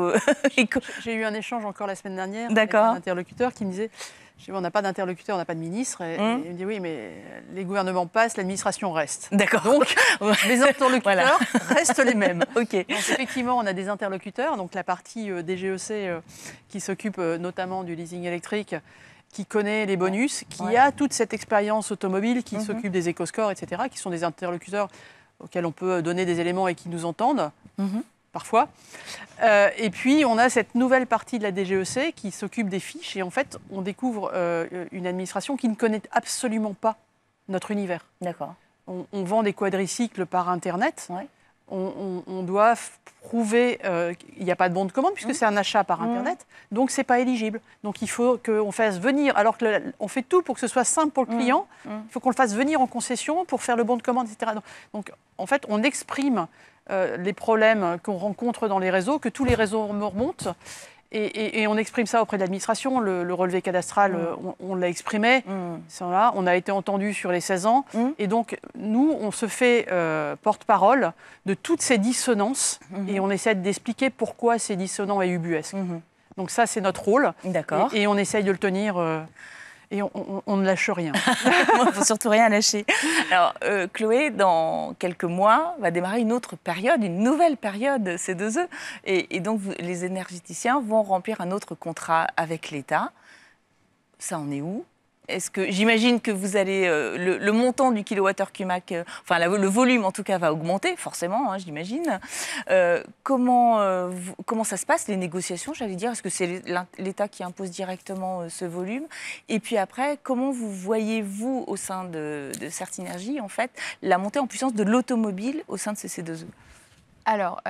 J'ai eu un échange encore la semaine dernière avec un interlocuteur qui me disait... On n'a pas d'interlocuteur, on n'a pas de ministre. Et il me dit oui, mais les gouvernements passent, l'administration reste. D'accord. Donc, les interlocuteurs restent les mêmes. Ok. Donc, effectivement, on a des interlocuteurs. Donc, la partie DGEC qui s'occupe notamment du leasing électrique, qui connaît les bonus, qui a toute cette expérience automobile, qui s'occupe des éco-scores, etc., qui sont des interlocuteurs auxquels on peut donner des éléments et qui nous entendent. Parfois. Et puis, on a cette nouvelle partie de la DGEC qui s'occupe des fiches. Et en fait, on découvre une administration qui ne connaît absolument pas notre univers. D'accord. On vend des quadricycles par Internet. Ouais. On doit prouver qu'il n'y a pas de bon de commande puisque c'est un achat par Internet. Donc, ce n'est pas éligible. Donc, il faut qu'on fasse venir, alors qu'on fait tout pour que ce soit simple pour le client, il faut qu'on le fasse venir en concession pour faire le bon de commande, etc. Donc en fait, on exprime les problèmes qu'on rencontre dans les réseaux, que tous les réseaux remontent. Et on exprime ça auprès de l'administration. Le relevé cadastral, on l'a exprimé. Là, on a été entendu sur les 16 ans. Et donc, nous, on se fait porte-parole de toutes ces dissonances. Et on essaie d'expliquer pourquoi c'est dissonant et ubuesque. Donc ça, c'est notre rôle. D'accord. Et on essaye de le tenir... Et on ne lâche rien. Il ne faut surtout rien lâcher. Alors, Chloé, dans quelques mois, va démarrer une autre période, une nouvelle période C2E. Et donc, les énergéticiens vont remplir un autre contrat avec l'État. Ça en est où? Est-ce que j'imagine que vous allez le montant du kilowattheure QMAC, le volume en tout cas va augmenter forcément, j'imagine. Comment ça se passe les négociations, j'allais dire? Est-ce que c'est l'État qui impose directement ce volume? Et puis après, comment vous voyez-vous au sein de Certinergie en fait la montée en puissance de l'automobile au sein de ces C2E? Alors,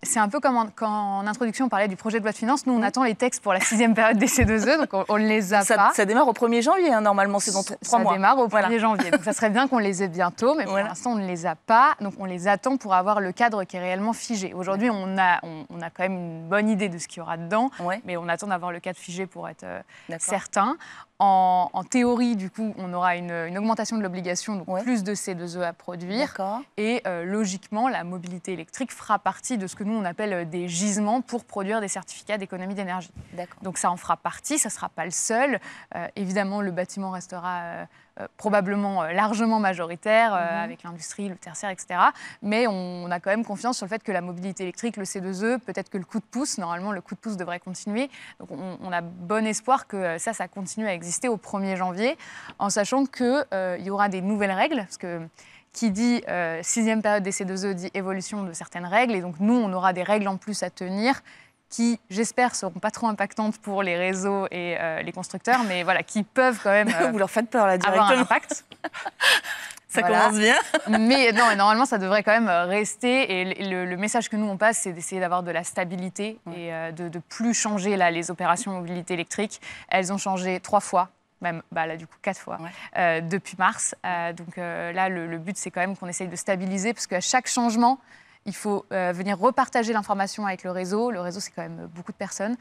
c'est un peu comme quand en introduction on parlait du projet de loi de finances. Nous, on attend les textes pour la 6e période des C2E, donc on ne les a pas. Ça démarre au 1er janvier, normalement, c'est dans 3 mois. Ça démarre au 1er janvier, donc ça serait bien qu'on les ait bientôt, mais pour l'instant, on ne les a pas. Donc, on les attend pour avoir le cadre qui est réellement figé. Aujourd'hui, on a quand même une bonne idée de ce qu'il y aura dedans, mais on attend d'avoir le cadre figé pour être certain. En théorie, du coup, on aura une augmentation de l'obligation, donc plus de C2E à produire. Et logiquement, la mobilité électrique fera partie de ce que nous, on appelle des gisements pour produire des certificats d'économie d'énergie. Donc ça en fera partie, ça ne sera pas le seul. Évidemment, le bâtiment restera probablement largement majoritaire avec l'industrie, le tertiaire, etc. Mais on a quand même confiance sur le fait que la mobilité électrique, le C2E, peut-être que le coup de pouce, normalement le coup de pouce devrait continuer. Donc on a bon espoir que ça continue à exister au 1er janvier, en sachant qu'il y aura des nouvelles règles, parce que qui dit 6e période des C2E dit évolution de certaines règles, et donc nous on aura des règles en plus à tenir, qui, j'espère, ne seront pas trop impactantes pour les réseaux et les constructeurs, mais voilà, qui peuvent quand même vous leur faites peur, là, directement. avoir un impact. Ça commence bien. Mais non, normalement, ça devrait quand même rester. Et le message que nous, on passe, c'est d'essayer d'avoir de la stabilité et de ne plus changer là, les opérations mobilité électrique. Elles ont changé 3 fois. Même là, du coup, 4 fois, depuis mars. Donc là, le but, c'est quand même qu'on essaye de stabiliser, parce qu'à chaque changement, il faut venir repartager l'information avec le réseau. Le réseau, c'est quand même beaucoup de personnes.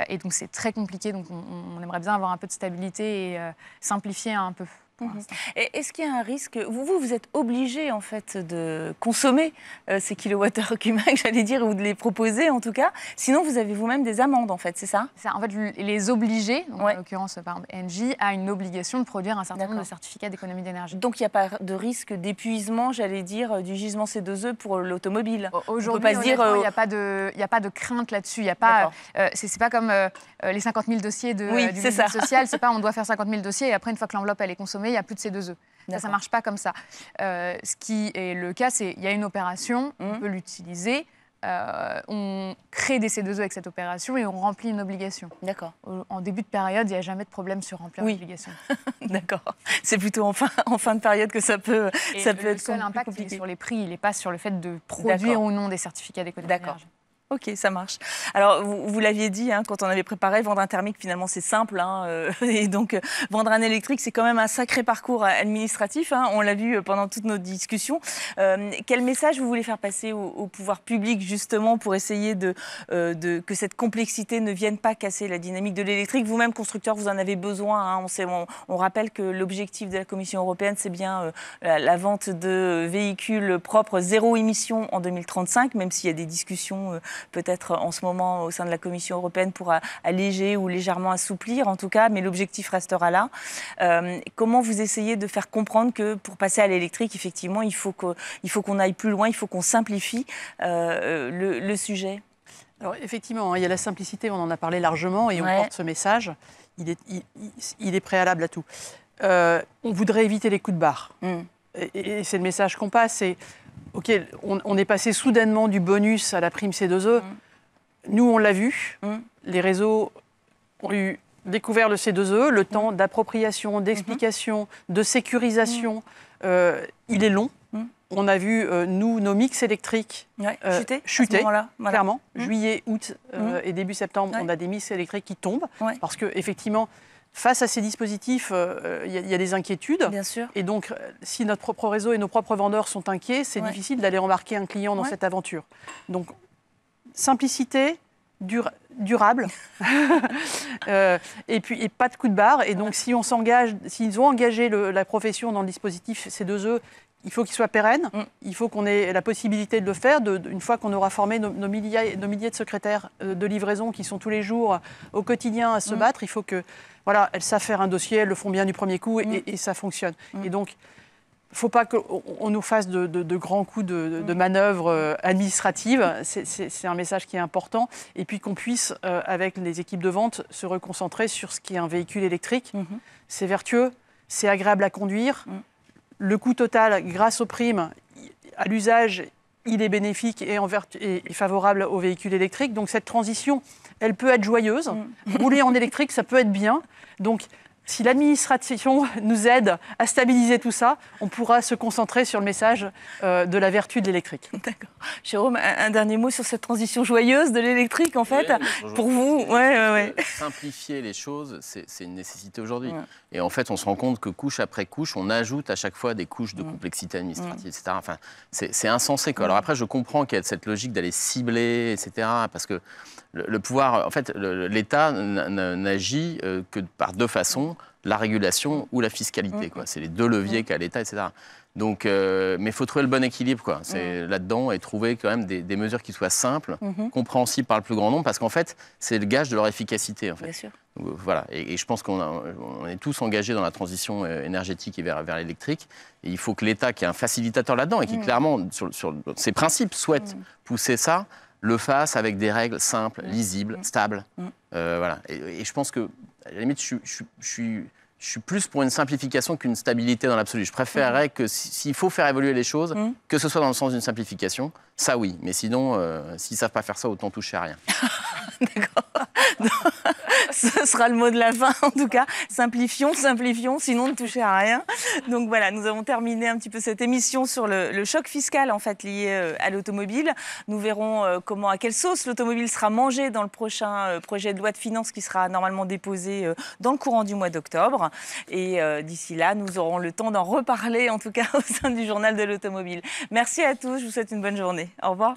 Et donc, c'est très compliqué. Donc, on aimerait bien avoir un peu de stabilité et simplifier un peu pour l'instant. Et est-ce qu'il y a un risque, vous êtes obligé en fait de consommer ces kilowattheures cubains, j'allais dire, ou de les proposer en tout cas, sinon vous avez vous-même des amendes en fait, c'est ça? En fait, les obligés, donc en l'occurrence par exemple Engie, a une obligation de produire un certain nombre de certificats d'économie d'énergie. Donc il n'y a pas de risque d'épuisement, j'allais dire, du gisement C2E pour l'automobile? Aujourd'hui, il n'y a pas de crainte là-dessus. Il y a pas, c'est pas comme les 50 000 dossiers du logement social. C'est pas on doit faire 50 000 dossiers et après, une fois que l'enveloppe elle est consommée, il n'y a plus de C2E. Ça ne marche pas comme ça. Ce qui est le cas, c'est qu'il y a une opération, on peut l'utiliser. On crée des C2E avec cette opération et on remplit une obligation. D'accord. En début de période, il n'y a jamais de problème sur remplir l'obligation. D'accord. C'est plutôt en fin de période que ça peut être le seul impact, il est sur les prix, il n'est pas sur le fait de produire ou non des certificats d'économie d'énergie. Ok, ça marche. Alors, vous l'aviez dit, quand on avait préparé, vendre un thermique, finalement, c'est simple. Et donc, vendre un électrique, c'est quand même un sacré parcours administratif. On l'a vu pendant toutes nos discussions. Quel message vous voulez faire passer au pouvoir public, justement, pour essayer que cette complexité ne vienne pas casser la dynamique de l'électrique? Vous-même, constructeur, vous en avez besoin. On rappelle que l'objectif de la Commission européenne, c'est bien la vente de véhicules propres zéro émission en 2035, même s'il y a des discussions peut-être en ce moment au sein de la Commission européenne pour alléger ou légèrement assouplir en tout cas, mais l'objectif restera là. Comment vous essayez de faire comprendre que pour passer à l'électrique, effectivement, il faut qu'on aille plus loin, il faut qu'on simplifie le sujet? Alors effectivement, il y a la simplicité, on en a parlé largement et on porte ce message, il est préalable à tout. On voudrait éviter les coups de barre. Et c'est le message qu'on passe, c'est OK, on est passé soudainement du bonus à la prime C2E. Nous, on l'a vu. Les réseaux ont découvert le C2E. Le temps d'appropriation, d'explication, de sécurisation, il est long. On a vu, nous, nos mix électriques chuter clairement. Juillet, août et début septembre, on a des mix électriques qui tombent. Parce qu'effectivement, face à ces dispositifs, il y a des inquiétudes. Bien sûr. Et donc, si notre propre réseau et nos propres vendeurs sont inquiets, c'est difficile d'aller embarquer un client dans cette aventure. Donc, simplicité, durable, et pas de coup de barre. Et donc, s'ils ont engagé la profession dans le dispositif C2E, il faut qu'il soit pérenne, il faut qu'on ait la possibilité de le faire. Une fois qu'on aura formé nos milliers de secrétaires de livraison qui sont tous les jours au quotidien à se battre, il faut que, voilà, elles savent faire un dossier, elles le font bien du premier coup et ça fonctionne. Et donc, il ne faut pas qu'on nous fasse de grands coups de manœuvre administrative. C'est un message qui est important. Et puis qu'on puisse, avec les équipes de vente, se reconcentrer sur ce qui est un véhicule électrique. C'est vertueux, c'est agréable à conduire. Le coût total, grâce aux primes, à l'usage, il est bénéfique et favorable aux véhicules électriques. Donc cette transition, elle peut être joyeuse. Rouler en électrique, ça peut être bien. Donc si l'administration nous aide à stabiliser tout ça, on pourra se concentrer sur le message de la vertu de l'électrique. D'accord. Jérôme, un dernier mot sur cette transition joyeuse de l'électrique, en fait, pour vous. Simplifier les choses, c'est une nécessité aujourd'hui. Et en fait, on se rend compte que couche après couche, on ajoute à chaque fois des couches de complexité administrative, etc. Enfin, c'est insensé, quoi. Alors après, je comprends qu'il y a cette logique d'aller cibler, etc. Parce que le pouvoir, en fait, l'État n'agit que par deux façons, la régulation ou la fiscalité, quoi. C'est les deux leviers qu'a l'État, etc. Donc, mais il faut trouver le bon équilibre, quoi. C'est là-dedans et trouver quand même des mesures qui soient simples, compréhensibles par le plus grand nombre, parce qu'en fait, c'est le gage de leur efficacité, en fait. Bien sûr. Donc, voilà. Et je pense qu'on est tous engagés dans la transition énergétique et vers l'électrique. Et il faut que l'État, qui est un facilitateur là-dedans et qui clairement, sur ses principes, souhaite pousser ça, le fasse avec des règles simples, lisibles, stables. Voilà. Et je pense que, à la limite, je suis plus pour une simplification qu'une stabilité dans l'absolu. Je préférerais que s'il faut faire évoluer les choses, que ce soit dans le sens d'une simplification, ça oui. Mais sinon, s'ils ne savent pas faire ça, autant toucher à rien. D'accord. Ce sera le mot de la fin, en tout cas. Simplifions, sinon ne touchez à rien. Donc voilà, nous avons terminé un petit peu cette émission sur le choc fiscal, en fait, lié à l'automobile. Nous verrons à quelle sauce l'automobile sera mangée dans le prochain projet de loi de finances qui sera normalement déposé dans le courant du mois d'octobre. Et d'ici là, nous aurons le temps d'en reparler, en tout cas, au sein du journal de l'automobile. Merci à tous, je vous souhaite une bonne journée. Au revoir.